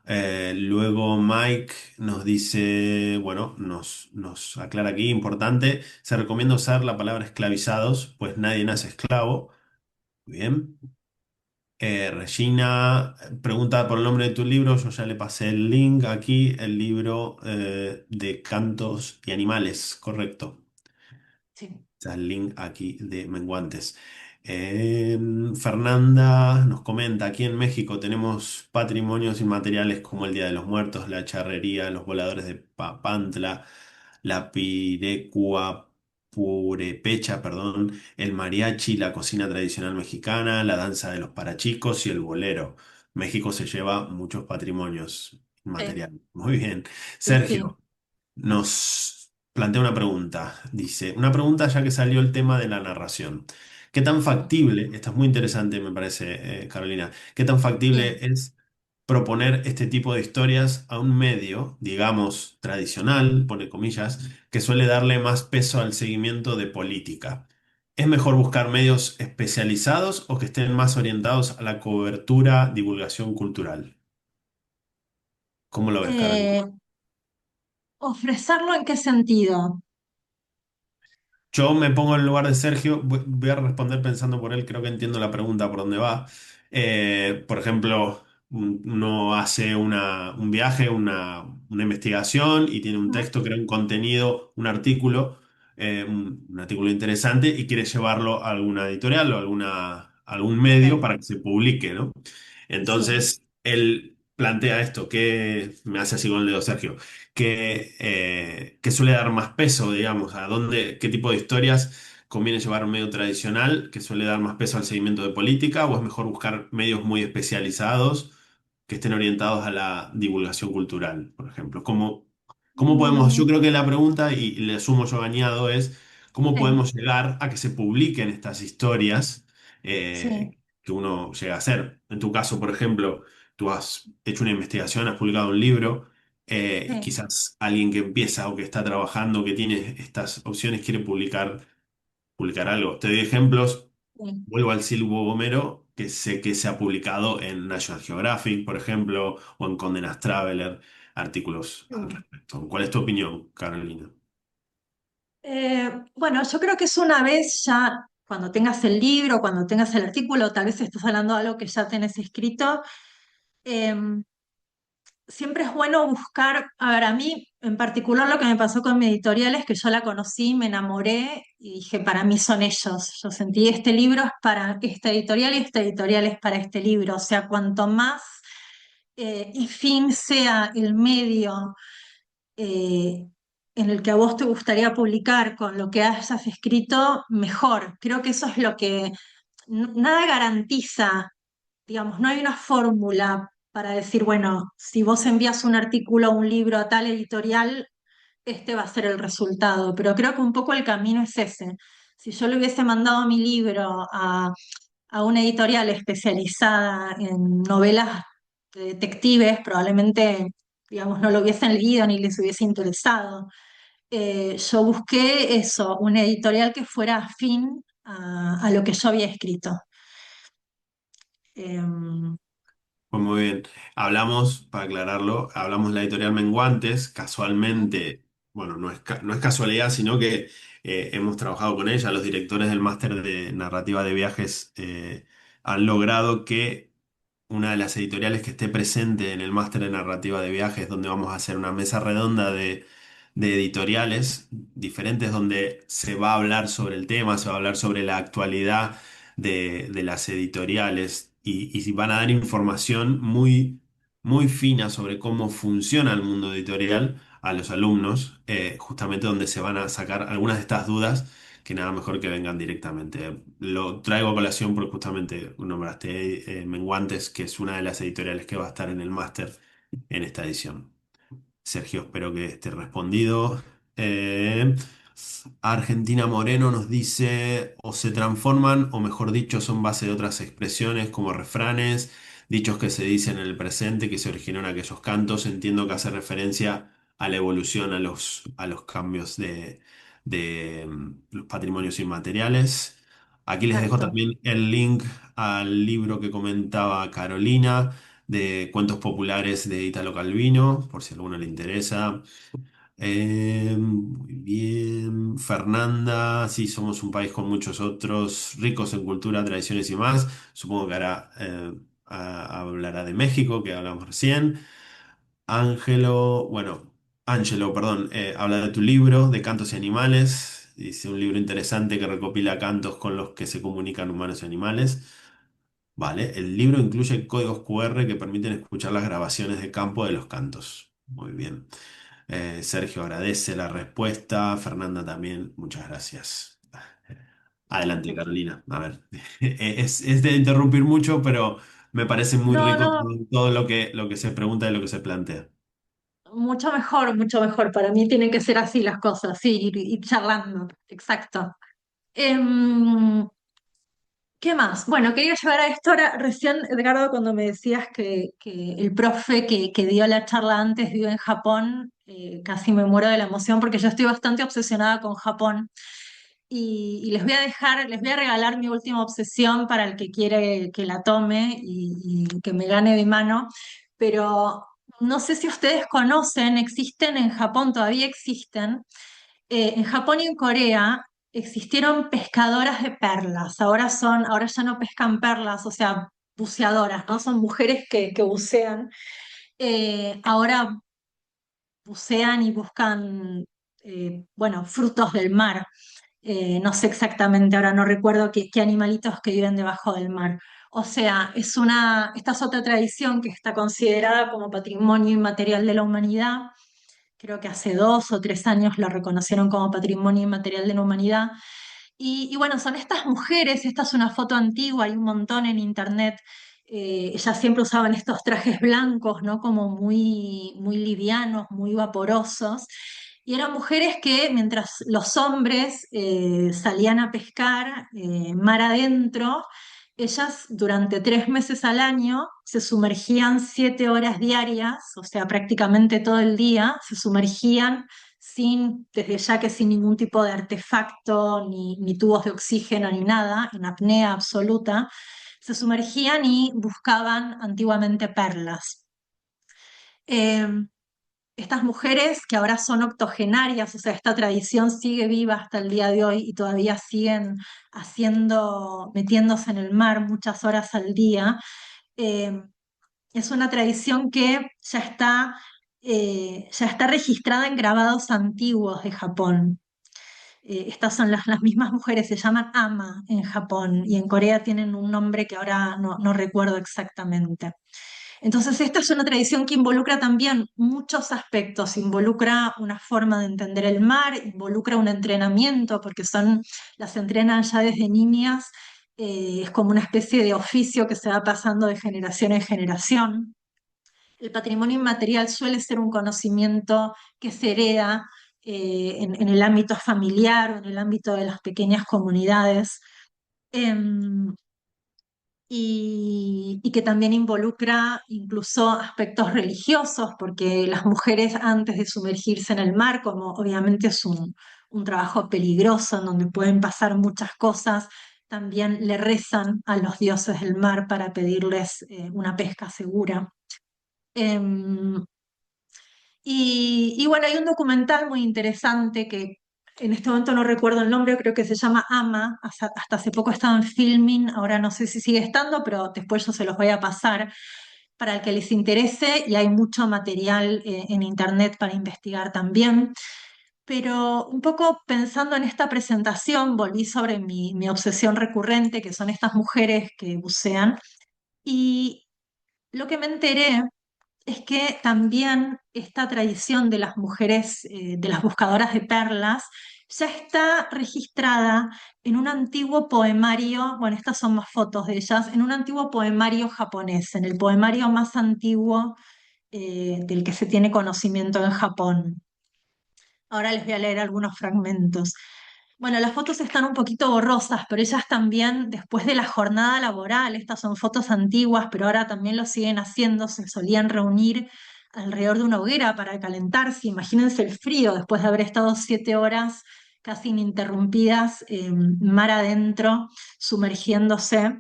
Luego Mike nos dice, bueno, nos aclara aquí, importante, se recomienda usar la palabra esclavizados, pues nadie nace esclavo. Muy bien. Regina pregunta por el nombre de tu libro, yo ya le pasé el link aquí, el libro de cantos y animales, correcto. Sí. Está el link aquí de Menguantes. Fernanda nos comenta, aquí en México tenemos patrimonios inmateriales como el Día de los Muertos, la charrería, los voladores de Papantla, la pirecua purepecha, perdón, el mariachi, la cocina tradicional mexicana, la danza de los parachicos y el bolero. México se lleva muchos patrimonios Sí, inmateriales. Muy bien. sí, sí, Sergio nos plantea una pregunta. Dice, una pregunta ya que salió el tema de la narración. ¿Qué tan sí, factible, esta es muy interesante me parece, Carolina, qué tan sí. factible es proponer este tipo de historias a un medio, digamos, tradicional, pone comillas, que suele darle más peso al seguimiento de política? ¿Es mejor buscar medios especializados o que estén más orientados a la cobertura, divulgación cultural? ¿Cómo lo ves, Carolina? Eh, ¿Ofrecerlo en qué sentido? Yo me pongo en el lugar de Sergio, voy a responder pensando por él, creo que entiendo la pregunta por dónde va. Por ejemplo, uno hace un viaje, una investigación y tiene un Mm. texto, crea un contenido, un artículo, un artículo interesante y quiere llevarlo a alguna editorial o a algún medio Sí, para que se publique, ¿no? sí. Entonces, él plantea esto, que me hace así con el dedo Sergio que suele dar más peso, digamos, a dónde, qué tipo de historias conviene llevar un medio tradicional, que suele dar más peso al seguimiento de política, o es mejor buscar medios muy especializados que estén orientados a la divulgación cultural, por ejemplo. ¿Cómo podemos, yo Mm, creo que la pregunta, y le sumo yo añado, es cómo sí, podemos llegar a que se publiquen estas historias? sí. que uno llega a hacer. En tu caso, por ejemplo, tú has hecho una investigación, has publicado un libro, y Sí, quizás alguien que empieza o que está trabajando, que tiene estas opciones, quiere publicar algo. Te doy ejemplos. sí. Vuelvo al Silvo Homero, que sé que se ha publicado en National Geographic, por ejemplo, o en Condé Nast Traveler, artículos al Sí. respecto. ¿Cuál es tu opinión, Carolina? Bueno, yo creo que es una vez ya, cuando tengas el libro, cuando tengas el artículo, tal vez estás hablando de algo que ya tenés escrito. em, Siempre es bueno buscar, a ver, a mí en particular lo que me pasó con mi editorial es que yo la conocí, me enamoré y dije, para mí son ellos. Yo sentí, este libro es para esta editorial y esta editorial es para este libro. O sea, cuanto más y fin sea el medio eh, en el que a vos te gustaría publicar con lo que hayas escrito, mejor. Creo que eso es lo que nada garantiza, digamos, no hay una fórmula para decir, bueno, si vos envías un artículo o un libro a tal editorial, este va a ser el resultado, pero creo que un poco el camino es ese. Si yo le hubiese mandado mi libro a una editorial especializada en novelas de detectives, probablemente, digamos, no lo hubiesen leído ni les hubiese interesado. Yo busqué eso, una editorial que fuera afín a lo que yo había escrito. Em, Pues muy bien. Hablamos, para aclararlo, hablamos de la editorial Menguantes. Casualmente, bueno, no es casualidad, sino que hemos trabajado con ella. Los directores del máster de narrativa de viajes han logrado que una de las editoriales que esté presente en el máster de narrativa de viajes, donde vamos a hacer una mesa redonda de editoriales diferentes, donde se va a hablar sobre el tema, se va a hablar sobre la actualidad de las editoriales y van a dar información muy, muy fina sobre cómo funciona el mundo editorial a los alumnos, justamente donde se van a sacar algunas de estas dudas que nada mejor que vengan directamente. Lo traigo a colación porque justamente nombraste Menguantes, que es una de las editoriales que va a estar en el máster en esta edición. Sergio, espero que esté respondido. Eh, Argentina Moreno nos dice, o se transforman, o mejor dicho, son base de otras expresiones como refranes, dichos que se dicen en el presente, que se originaron en aquellos cantos. Entiendo que hace referencia a la evolución, a los cambios de los patrimonios inmateriales. Aquí les dejo exacto. también el link al libro que comentaba Carolina de cuentos populares de Italo Calvino, por si a alguno le interesa. Muy bien. Fernanda, sí, somos un país con muchos otros ricos en cultura, tradiciones y más. Supongo que ahora hablará de México, que hablamos recién. Ángelo, perdón, habla de tu libro, de cantos y animales. Dice un libro interesante que recopila cantos con los que se comunican humanos y animales. Vale, el libro incluye códigos QR que permiten escuchar las grabaciones de campo de los cantos. Muy bien. Sergio agradece la respuesta. Fernanda también, muchas gracias. Adelante, Carolina. A ver, es de interrumpir mucho, pero me parece muy No, rico no, todo lo que se pregunta y lo que se plantea. mucho mejor, mucho mejor. Para mí tienen que ser así las cosas, sí, ir charlando, exacto. Em, ¿Qué más? Bueno, quería llevar a esto ahora, recién, Edgardo, cuando me decías que el profe que dio la charla antes vive en Japón, casi me muero de la emoción porque yo estoy bastante obsesionada con Japón. Y les voy a dejar, les voy a regalar mi última obsesión para el que quiere que la tome y que me gane de mano. Pero no sé si ustedes conocen, existen en Japón, todavía existen. En Japón y en Corea existieron pescadoras de perlas. Ahora ya no pescan perlas, o sea, buceadoras, ¿no? Son mujeres que bucean. Ahora bucean y buscan, bueno, frutos del mar. No sé exactamente, ahora no recuerdo qué animalitos que viven debajo del mar. O sea, esta es otra tradición que está considerada como patrimonio inmaterial de la humanidad. Creo que hace 2 o 3 años lo reconocieron como patrimonio inmaterial de la humanidad. Y bueno, son estas mujeres, esta es una foto antigua, hay un montón en internet. Ellas siempre usaban estos trajes blancos, ¿no? Como muy, muy livianos, muy vaporosos. Y eran mujeres que mientras los hombres salían a pescar mar adentro, ellas durante 3 meses al año se sumergían 7 horas diarias, o sea, prácticamente todo el día, se sumergían desde ya que sin ningún tipo de artefacto, ni tubos de oxígeno, ni nada, en apnea absoluta, se sumergían y buscaban antiguamente perlas. Eh, Estas mujeres que ahora son octogenarias, o sea, esta tradición sigue viva hasta el día de hoy y todavía siguen metiéndose en el mar muchas horas al día. eh, es una tradición que ya está registrada en grabados antiguos de Japón. Estas son las mismas mujeres, se llaman ama en Japón y en Corea tienen un nombre que ahora no recuerdo exactamente. Entonces, esta es una tradición que involucra también muchos aspectos, involucra una forma de entender el mar, involucra un entrenamiento, porque las entrenan ya desde niñas, es como una especie de oficio que se va pasando de generación en generación. El patrimonio inmaterial suele ser un conocimiento que se hereda en el ámbito familiar o en el ámbito de las pequeñas comunidades. Em, y que también involucra incluso aspectos religiosos, porque las mujeres antes de sumergirse en el mar, como obviamente es un trabajo peligroso en donde pueden pasar muchas cosas, también le rezan a los dioses del mar para pedirles una pesca segura. Em, y bueno, hay un documental muy interesante que en este momento no recuerdo el nombre, creo que se llama Ama, hasta hace poco estaba en Filmin, ahora no sé si sigue estando, pero después yo se los voy a pasar para el que les interese y hay mucho material en internet para investigar también. Pero un poco pensando en esta presentación, volví sobre mi obsesión recurrente, que son estas mujeres que bucean, y lo que me enteré es que también esta tradición de las mujeres, de las buscadoras de perlas, ya está registrada en un antiguo poemario, bueno, estas son más fotos de ellas, en un antiguo poemario japonés, en el poemario más antiguo del que se tiene conocimiento en Japón. Ahora les voy a leer algunos fragmentos. Bueno, las fotos están un poquito borrosas, pero ellas también, después de la jornada laboral, estas son fotos antiguas, pero ahora también lo siguen haciendo, se solían reunir alrededor de una hoguera para calentarse. Imagínense el frío después de haber estado 7 horas casi ininterrumpidas, mar adentro, sumergiéndose.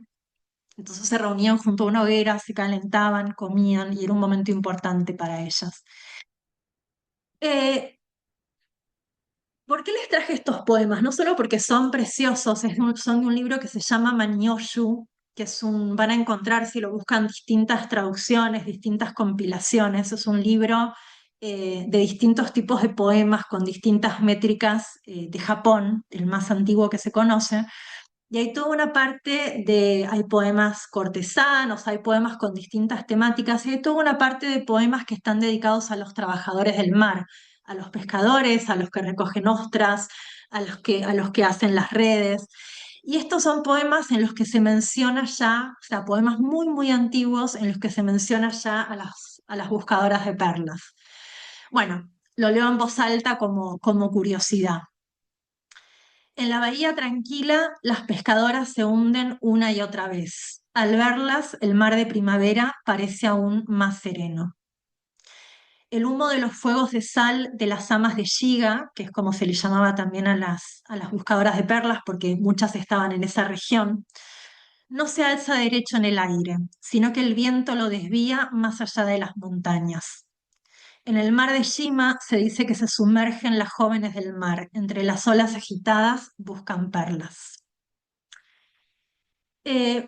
Entonces se reunían junto a una hoguera, se calentaban, comían y era un momento importante para ellas. Eh, ¿Por qué les traje estos poemas? No solo porque son preciosos, son de un libro que se llama Manyoshu, que van a encontrar si lo buscan distintas traducciones, distintas compilaciones. Es un libro de distintos tipos de poemas con distintas métricas de Japón, el más antiguo que se conoce. Y hay toda una parte hay poemas cortesanos, hay poemas con distintas temáticas, y hay toda una parte de poemas que están dedicados a los trabajadores del mar, a los pescadores, a los que recogen ostras, a los que hacen las redes. Y estos son poemas en los que se menciona ya, o sea, poemas muy, muy antiguos en los que se menciona ya a las buscadoras de perlas. Bueno, lo leo en voz alta como curiosidad. En la bahía tranquila, las pescadoras se hunden una y otra vez. Al verlas, el mar de primavera parece aún más sereno. El humo de los fuegos de sal de las amas de Shiga, que es como se le llamaba también a las buscadoras de perlas, porque muchas estaban en esa región, no se alza derecho en el aire, sino que el viento lo desvía más allá de las montañas. En el mar de Shima se dice que se sumergen las jóvenes del mar, entre las olas agitadas buscan perlas. Eh,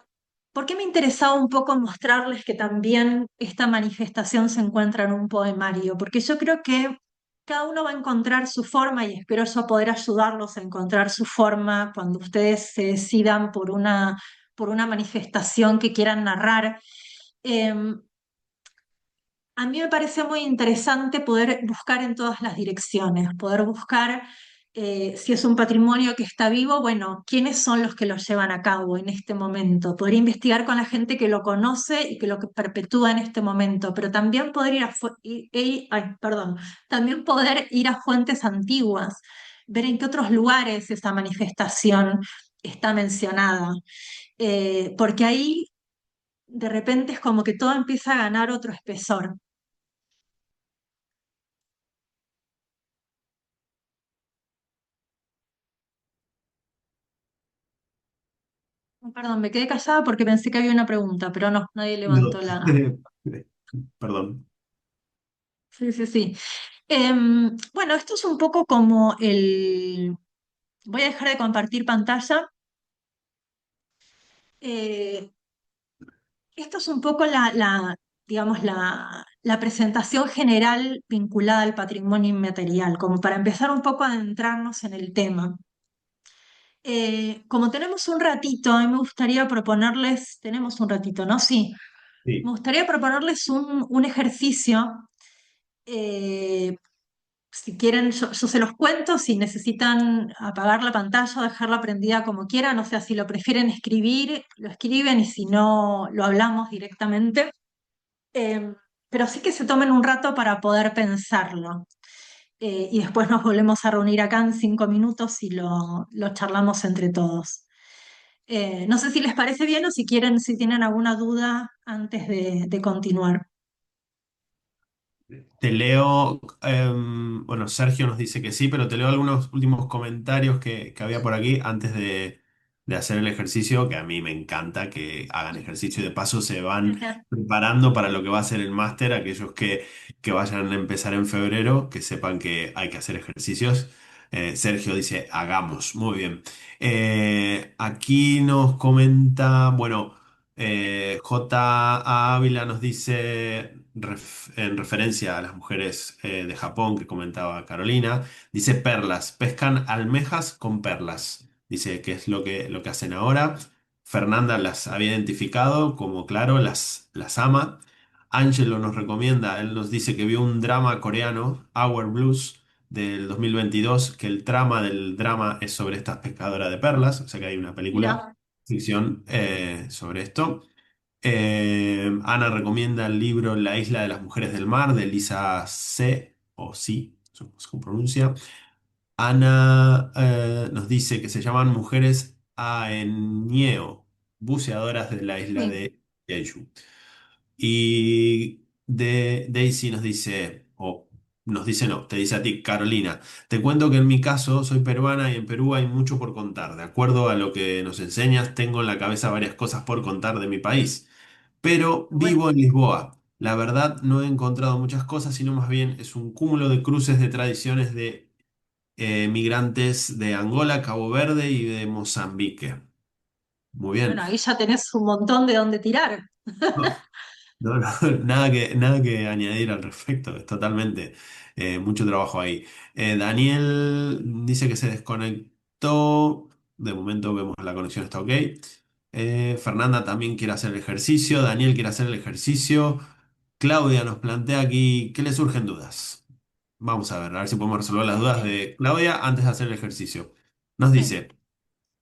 ¿Por qué me interesaba un poco mostrarles que también esta manifestación se encuentra en un poemario? Porque yo creo que cada uno va a encontrar su forma y espero yo poder ayudarlos a encontrar su forma cuando ustedes se decidan por una manifestación que quieran narrar. Eh, a mí me parece muy interesante poder buscar en todas las direcciones, poder buscar si es un patrimonio que está vivo, bueno, quiénes son los que lo llevan a cabo en este momento, poder investigar con la gente que lo conoce y que lo que perpetúa en este momento, pero también poder también poder ir a fuentes antiguas, ver en qué otros lugares esa manifestación está mencionada. porque ahí de repente es como que todo empieza a ganar otro espesor. Perdón, me quedé callada porque pensé que había una pregunta, pero no, nadie No. levantó la... Perdón. Sí, sí, sí. Bueno, esto es un poco como el... Voy a dejar de compartir pantalla. Eh, Esto es un poco digamos, la presentación general vinculada al patrimonio inmaterial, como para empezar un poco a adentrarnos en el tema. Como tenemos un ratito, a mí me gustaría proponerles, tenemos un ratito, ¿no? Sí, me Sí. gustaría proponerles un ejercicio. eh, si quieren, yo se los cuento, si necesitan apagar la pantalla o dejarla prendida como quieran, o sea, si lo prefieren escribir, lo escriben y si no, lo hablamos directamente. Eh, pero sí que se tomen un rato para poder pensarlo. Y después nos volvemos a reunir acá en 5 minutos y lo charlamos entre todos. No sé si les parece bien o si quieren, si tienen alguna duda antes de continuar. Te leo, bueno, Sergio nos dice que sí, pero te leo algunos últimos comentarios que había por aquí antes de hacer el ejercicio, que a mí me encanta que hagan ejercicio y de paso se van preparando para lo que va a ser el máster, aquellos que vayan a empezar en febrero, que sepan que hay que hacer ejercicios. Sergio dice, hagamos, muy bien. Aquí nos comenta, bueno. J. Ávila nos dice, en referencia a las mujeres de Japón que comentaba Carolina, dice perlas, pescan almejas con perlas. Dice que es lo que hacen ahora. Fernanda las había identificado como, claro, las ama. Angelo nos recomienda, él nos dice que vio un drama coreano, Our Blues, del 2022, que el trama del drama es sobre estas pescadoras de perlas, o sea que hay una película Mira, ficción sobre esto. Ana recomienda el libro La isla de las mujeres del mar de Lisa C. o C. No sé cómo se pronuncia. Ana nos dice que se llaman mujeres Aeneo, buceadoras de la isla sí, de Jeju. Y Daisy nos dice, o nos dice no, te dice a ti, Carolina, te cuento que en mi caso soy peruana y en Perú hay mucho por contar. De acuerdo a lo que nos enseñas, tengo en la cabeza varias cosas por contar de mi país, pero bueno, vivo en Lisboa. La verdad no he encontrado muchas cosas, sino más bien es un cúmulo de cruces de tradiciones de migrantes de Angola, Cabo Verde y de Mozambique. Muy bien. bueno, ahí ya tenés un montón de dónde tirar. No, no, nada que añadir al respecto, es totalmente mucho trabajo ahí. Daniel dice que se desconectó, de momento vemos la conexión está ok. Fernanda también quiere hacer el ejercicio, Daniel quiere hacer el ejercicio. Claudia nos plantea aquí, ¿qué le surgen dudas? Vamos a ver si podemos resolver las dudas Sí, de Claudia antes de hacer el ejercicio. Nos sí, dice...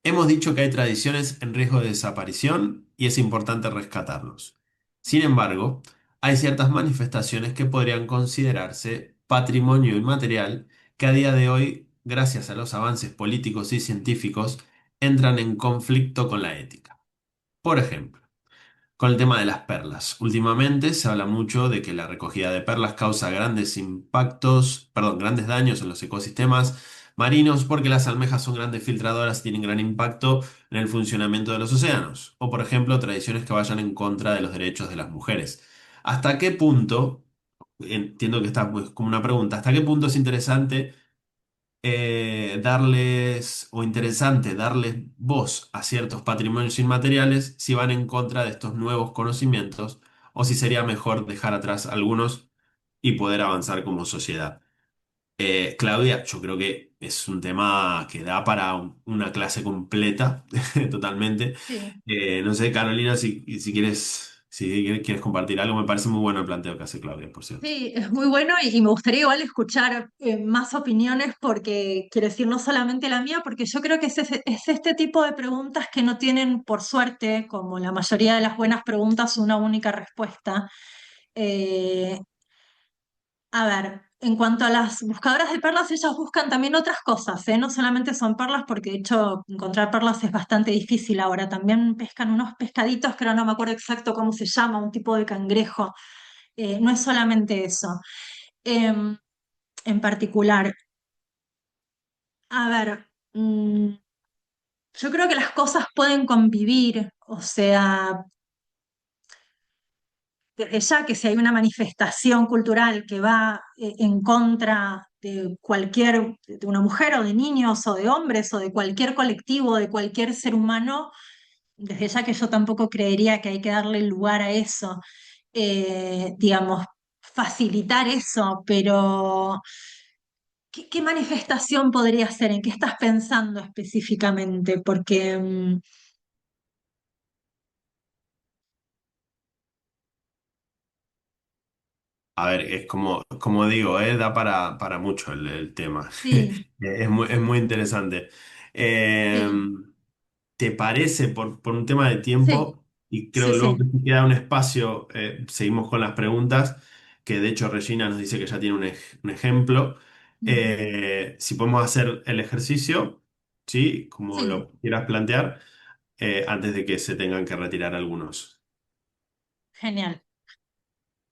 Hemos dicho que hay tradiciones en riesgo de desaparición y es importante rescatarlos. Sin embargo, hay ciertas manifestaciones que podrían considerarse patrimonio inmaterial que a día de hoy, gracias a los avances políticos y científicos, entran en conflicto con la ética. Por ejemplo, con el tema de las perlas. Últimamente se habla mucho de que la recogida de perlas causa grandes impactos, perdón, grandes daños en los ecosistemas marinos porque las almejas son grandes filtradoras y tienen gran impacto en el funcionamiento de los océanos. O por ejemplo, tradiciones que vayan en contra de los derechos de las mujeres. ¿Hasta qué punto, entiendo que está pues, como una pregunta, hasta qué punto es interesante darles, o interesante darles voz a ciertos patrimonios inmateriales si van en contra de estos nuevos conocimientos, o si sería mejor dejar atrás algunos y poder avanzar como sociedad? Claudia, yo creo que es un tema que da para una clase completa, totalmente. sí. No sé, Carolina, si quieres compartir algo, me parece muy bueno el planteo que hace Claudia, por cierto. Sí, es muy bueno y me gustaría igual escuchar más opiniones porque quiero decir no solamente la mía, porque yo creo que es este tipo de preguntas que no tienen, por suerte, como la mayoría de las buenas preguntas, una única respuesta. Eh, a ver. En cuanto a las buscadoras de perlas, ellas buscan también otras cosas, ¿eh? No solamente son perlas, porque de hecho encontrar perlas es bastante difícil ahora. También pescan unos pescaditos, pero no me acuerdo exacto cómo se llama, un tipo de cangrejo. No es solamente eso. Em, en particular, a ver, yo creo que las cosas pueden convivir, o sea, desde ya que si hay una manifestación cultural que va en contra de cualquier, de una mujer o de niños o de hombres o de cualquier colectivo, de cualquier ser humano, desde ya que yo tampoco creería que hay que darle lugar a eso, digamos, facilitar eso, pero ¿qué manifestación podría ser? ¿En qué estás pensando específicamente? Porque A ver, es como digo, da para mucho el tema. sí, Es muy interesante. Eh, sí, ¿Te parece, por un tema de sí, tiempo, y creo sí, que luego sí. que queda un espacio, seguimos con las preguntas, que de hecho Regina nos dice que ya tiene un ejemplo. Ujú. Si podemos hacer el ejercicio, ¿sí? Como Sí, lo quieras plantear, antes de que se tengan que retirar algunos. genial.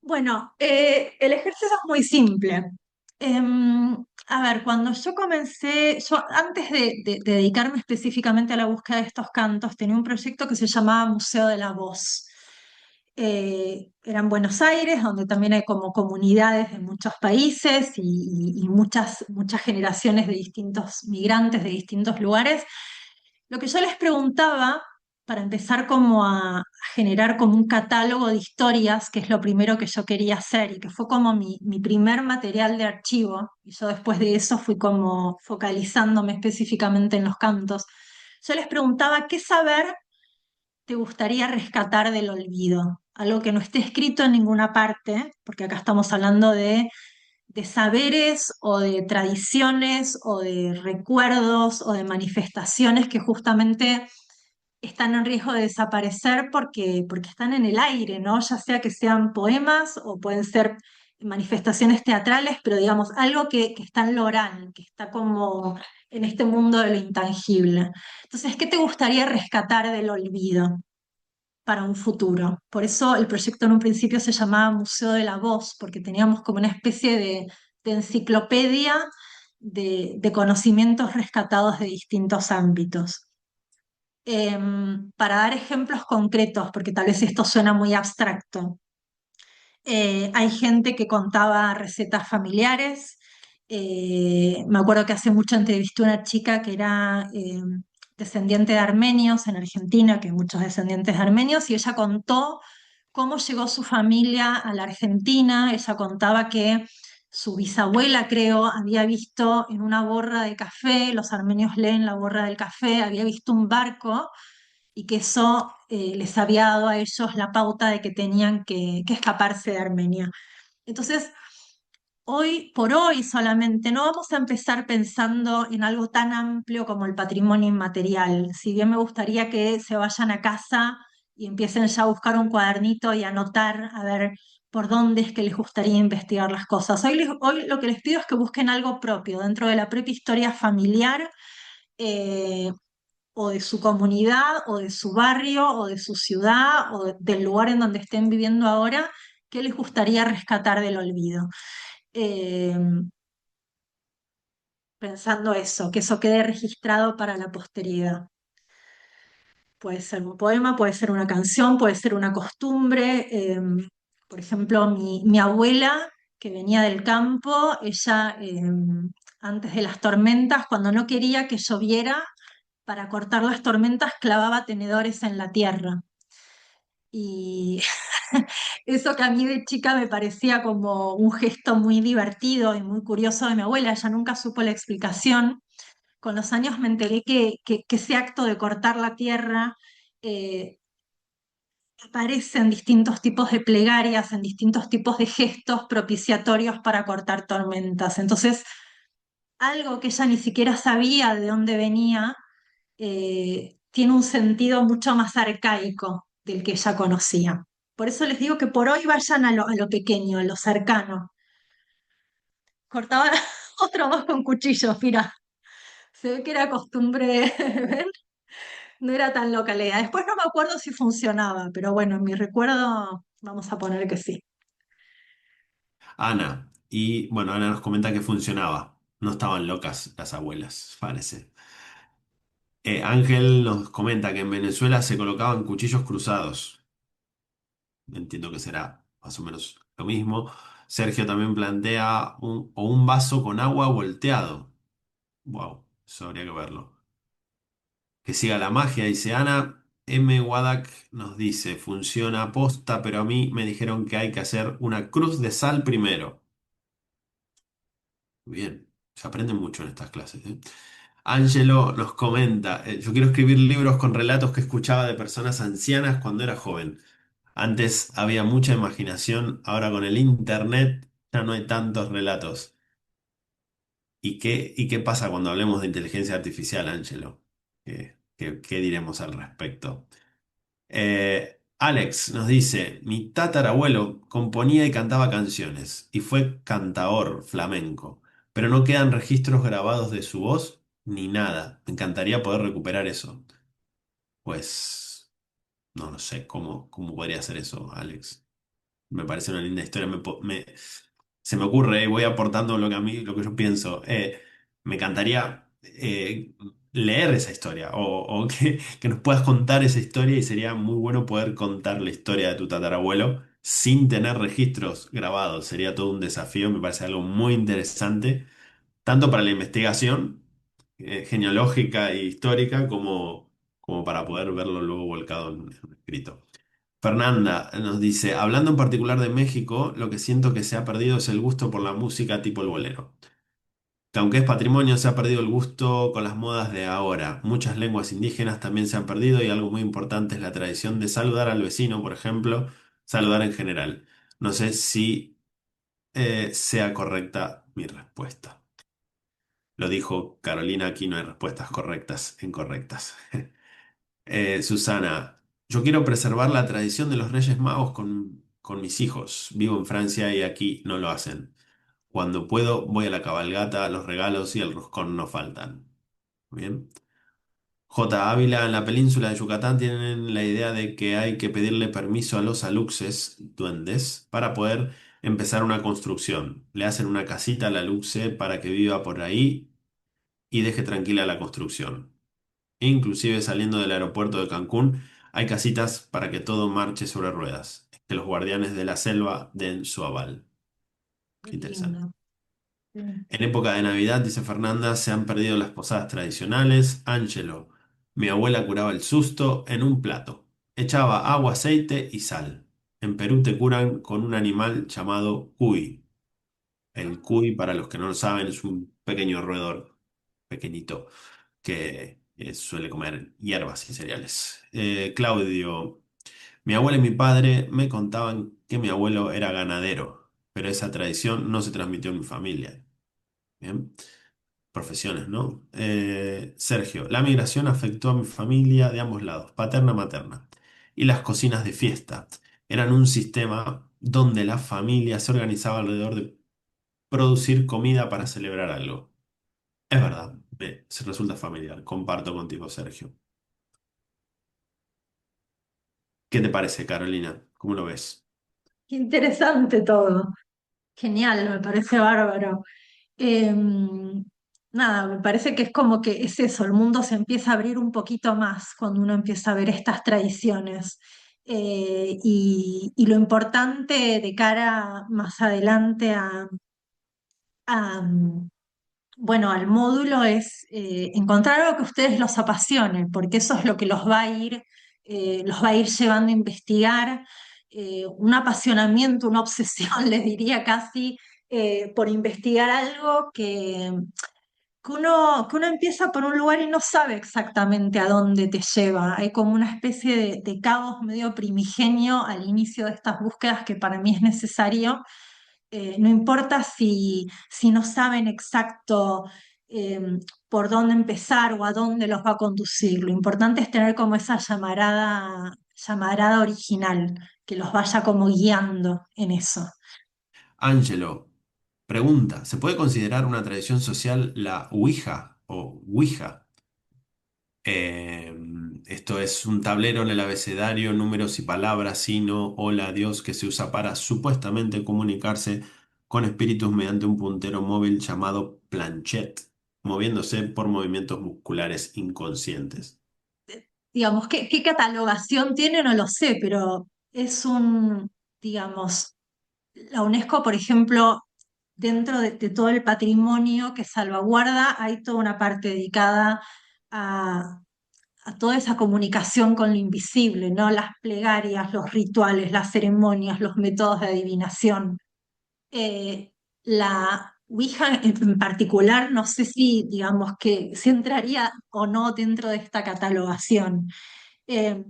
Bueno, el ejercicio es muy simple. A ver, cuando yo comencé, yo antes de dedicarme específicamente a la búsqueda de estos cantos, tenía un proyecto que se llamaba Museo de la Voz. Era en Buenos Aires, donde también hay como comunidades de muchos países y muchas generaciones de distintos migrantes de distintos lugares. Lo que yo les preguntaba, para empezar como a generar como un catálogo de historias, que es lo primero que yo quería hacer y que fue como mi primer material de archivo, y yo después de eso fui como focalizándome específicamente en los cantos, yo les preguntaba qué saber te gustaría rescatar del olvido, algo que no esté escrito en ninguna parte, porque acá estamos hablando de saberes o de tradiciones o de recuerdos o de manifestaciones que justamente están en riesgo de desaparecer porque están en el aire, ¿no? Ya sea que sean poemas o pueden ser manifestaciones teatrales, pero digamos, algo que está en lo oral, que está como en este mundo de lo intangible. Entonces, ¿qué te gustaría rescatar del olvido para un futuro? Por eso el proyecto en un principio se llamaba Museo de la Voz, porque teníamos como una especie de enciclopedia de conocimientos rescatados de distintos ámbitos. Para dar ejemplos concretos, porque tal vez esto suena muy abstracto, hay gente que contaba recetas familiares. Me acuerdo que hace mucho entrevisté a una chica que era descendiente de armenios en Argentina, que hay muchos descendientes de armenios, y ella contó cómo llegó su familia a la Argentina. Ella contaba que su bisabuela, creo, había visto en una borra de café, los armenios leen la borra del café, había visto un barco y que eso les había dado a ellos la pauta de que tenían que escaparse de Armenia. Entonces, hoy por hoy solamente no vamos a empezar pensando en algo tan amplio como el patrimonio inmaterial. Si bien me gustaría que se vayan a casa y empiecen ya a buscar un cuadernito y anotar a ver por dónde es que les gustaría investigar las cosas. Hoy lo que les pido es que busquen algo propio dentro de la propia historia familiar, eh, o de su comunidad, o de su barrio, o de su ciudad, o del lugar en donde estén viviendo ahora, que les gustaría rescatar del olvido. Eh, Pensando eso, que eso quede registrado para la posteridad. Puede ser un poema, puede ser una canción, puede ser una costumbre. Por ejemplo, mi abuela, que venía del campo, ella, antes de las tormentas, cuando no quería que lloviera, para cortar las tormentas clavaba tenedores en la tierra. Y eso que a mí de chica me parecía como un gesto muy divertido y muy curioso de mi abuela, ella nunca supo la explicación. Con los años me enteré que ese acto de cortar la tierra eh, aparece en distintos tipos de plegarias, en distintos tipos de gestos propiciatorios para cortar tormentas. Entonces, algo que ella ni siquiera sabía de dónde venía, tiene un sentido mucho más arcaico del que ella conocía. Por eso les digo que por hoy vayan a lo pequeño, a lo cercano. cortaba otro más con cuchillo, mira. Se ve que era costumbre ver, no era tan localidad. Después no me acuerdo si funcionaba, pero bueno, en mi recuerdo vamos a poner que sí. Ana. Y bueno, Ana nos comenta que funcionaba. No estaban locas las abuelas, parece. Ángel nos comenta que en Venezuela se colocaban cuchillos cruzados. Entiendo que será más o menos lo mismo. Sergio también plantea un vaso con agua volteado. Wow, eso habría que verlo. Que siga la magia, dice Ana. M. Wadak nos dice, funciona posta, pero a mí me dijeron que hay que hacer una cruz de sal primero. Bien, se aprende mucho en estas clases, ¿eh? Angelo nos comenta, yo quiero escribir libros con relatos que escuchaba de personas ancianas cuando era joven. Antes había mucha imaginación, ahora con el internet ya no hay tantos relatos. ¿Y qué pasa cuando hablemos de inteligencia artificial, Angelo? ¿Qué diremos al respecto? Alex nos dice, mi tatarabuelo componía y cantaba canciones y fue cantaor flamenco, pero no quedan registros grabados de su voz ni nada. Me encantaría poder recuperar eso. Pues no lo sé cómo podría ser eso, Alex. Me parece una linda historia. Se me ocurre, voy aportando lo que a mí, lo que yo pienso. Me encantaría leer esa historia o que nos puedas contar esa historia y sería muy bueno poder contar la historia de tu tatarabuelo sin tener registros grabados. Sería todo un desafío, me parece algo muy interesante, tanto para la investigación genealógica e histórica como para poder verlo luego volcado en un escrito. Fernanda nos dice, hablando en particular de México, lo que siento que se ha perdido es el gusto por la música tipo el bolero. Que aunque es patrimonio, se ha perdido el gusto con las modas de ahora. Muchas lenguas indígenas también se han perdido y algo muy importante es la tradición de saludar al vecino, por ejemplo, saludar en general. No sé si sea correcta mi respuesta. Lo dijo Carolina, aquí no hay respuestas correctas, incorrectas. Susana, yo quiero preservar la tradición de los Reyes Magos con mis hijos. Vivo en Francia y aquí no lo hacen. Cuando puedo, voy a la cabalgata, los regalos y el roscón no faltan. Bien. J. Ávila, en la península de Yucatán tienen la idea de que hay que pedirle permiso a los aluxes, duendes, para poder empezar una construcción. Le hacen una casita al aluxe para que viva por ahí y deje tranquila la construcción. Inclusive saliendo del aeropuerto de Cancún, hay casitas para que todo marche sobre ruedas. Que los guardianes de la selva den su aval. Qué Qué interesante. lindo. Sí. En época de Navidad, dice Fernanda, se han perdido las posadas tradicionales. Ángelo, mi abuela curaba el susto en un plato. Echaba agua, aceite y sal. En Perú te curan con un animal llamado cuy. El cuy, para los que no lo saben, es un pequeño roedor pequeñito que suele comer hierbas y cereales. Claudio, mi abuela y mi padre me contaban que mi abuelo era ganadero, pero esa tradición no se transmitió en mi familia. Bien, profesiones, ¿no? Sergio, la migración afectó a mi familia de ambos lados, paterna, materna. Y las cocinas de fiesta eran un sistema donde la familia se organizaba alrededor de producir comida para celebrar algo. Es verdad, se resulta familiar. Comparto contigo, Sergio. ¿Qué te parece, Carolina? ¿Cómo lo ves? Qué interesante todo. Genial, me parece bárbaro. Eh, Nada, me parece que es como que es eso, el mundo se empieza a abrir un poquito más cuando uno empieza a ver estas tradiciones. Y lo importante de cara más adelante a, bueno, al módulo es encontrar algo que a ustedes los apasione, porque eso es lo que los va a ir llevando a investigar, un apasionamiento, una obsesión, les diría casi, por investigar algo que uno empieza por un lugar y no sabe exactamente a dónde te lleva. Hay como una especie de caos medio primigenio al inicio de estas búsquedas que para mí es necesario. No importa si no saben exacto por dónde empezar o a dónde los va a conducir. Lo importante es tener como esa llamarada original que los vaya como guiando en eso. Angelo, Pregunta, ¿se puede considerar una tradición social la Ouija o Ouija? Eh, Esto es un tablero en el abecedario, números y palabras, sino hola, adiós, que se usa para supuestamente comunicarse con espíritus mediante un puntero móvil llamado planchette, moviéndose por movimientos musculares inconscientes. Digamos, ¿qué catalogación tiene? No lo sé, pero es digamos, la UNESCO, por ejemplo, dentro de todo el patrimonio que salvaguarda, hay toda una parte dedicada a, a toda esa comunicación con lo invisible, ¿no? Las plegarias, los rituales, las ceremonias, los métodos de adivinación. La Ouija en particular, no sé si, digamos, que si entraría o no dentro de esta catalogación. Eh,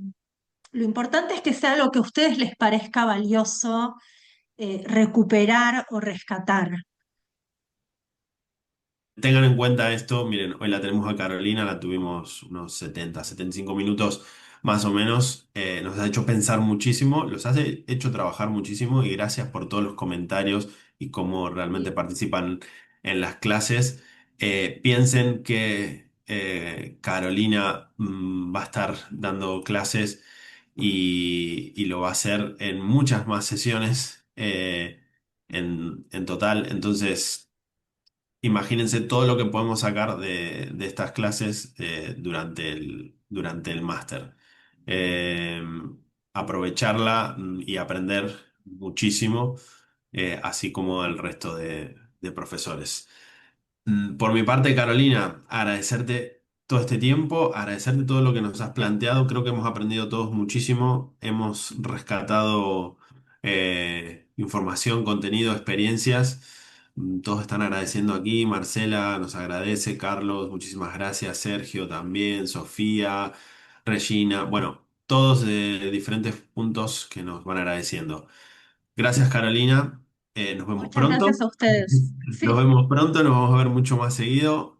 lo importante es que sea algo que a ustedes les parezca valioso recuperar o rescatar. Tengan en cuenta esto, miren, hoy la tenemos a Carolina, la tuvimos unos 70, 75 minutos más o menos, nos ha hecho pensar muchísimo, los ha hecho trabajar muchísimo y gracias por todos los comentarios y cómo realmente Sí. participan en las clases. Piensen que Carolina va a estar dando clases y lo va a hacer en muchas más sesiones en total, entonces... Imagínense todo lo que podemos sacar de estas clases durante el máster. Eh, Aprovecharla y aprender muchísimo, así como el resto de profesores. Por mi parte, Carolina, agradecerte todo este tiempo, agradecerte todo lo que nos has planteado. Creo que hemos aprendido todos muchísimo, hemos rescatado información, contenido, experiencias. Todos están agradeciendo aquí. Marcela nos agradece, Carlos, muchísimas gracias, Sergio también, Sofía, Regina, bueno, todos de diferentes puntos que nos van agradeciendo. Gracias, Carolina. Nos vemos Muchas gracias pronto. a ustedes. Nos Sí. vemos pronto, nos vamos a ver mucho más seguido.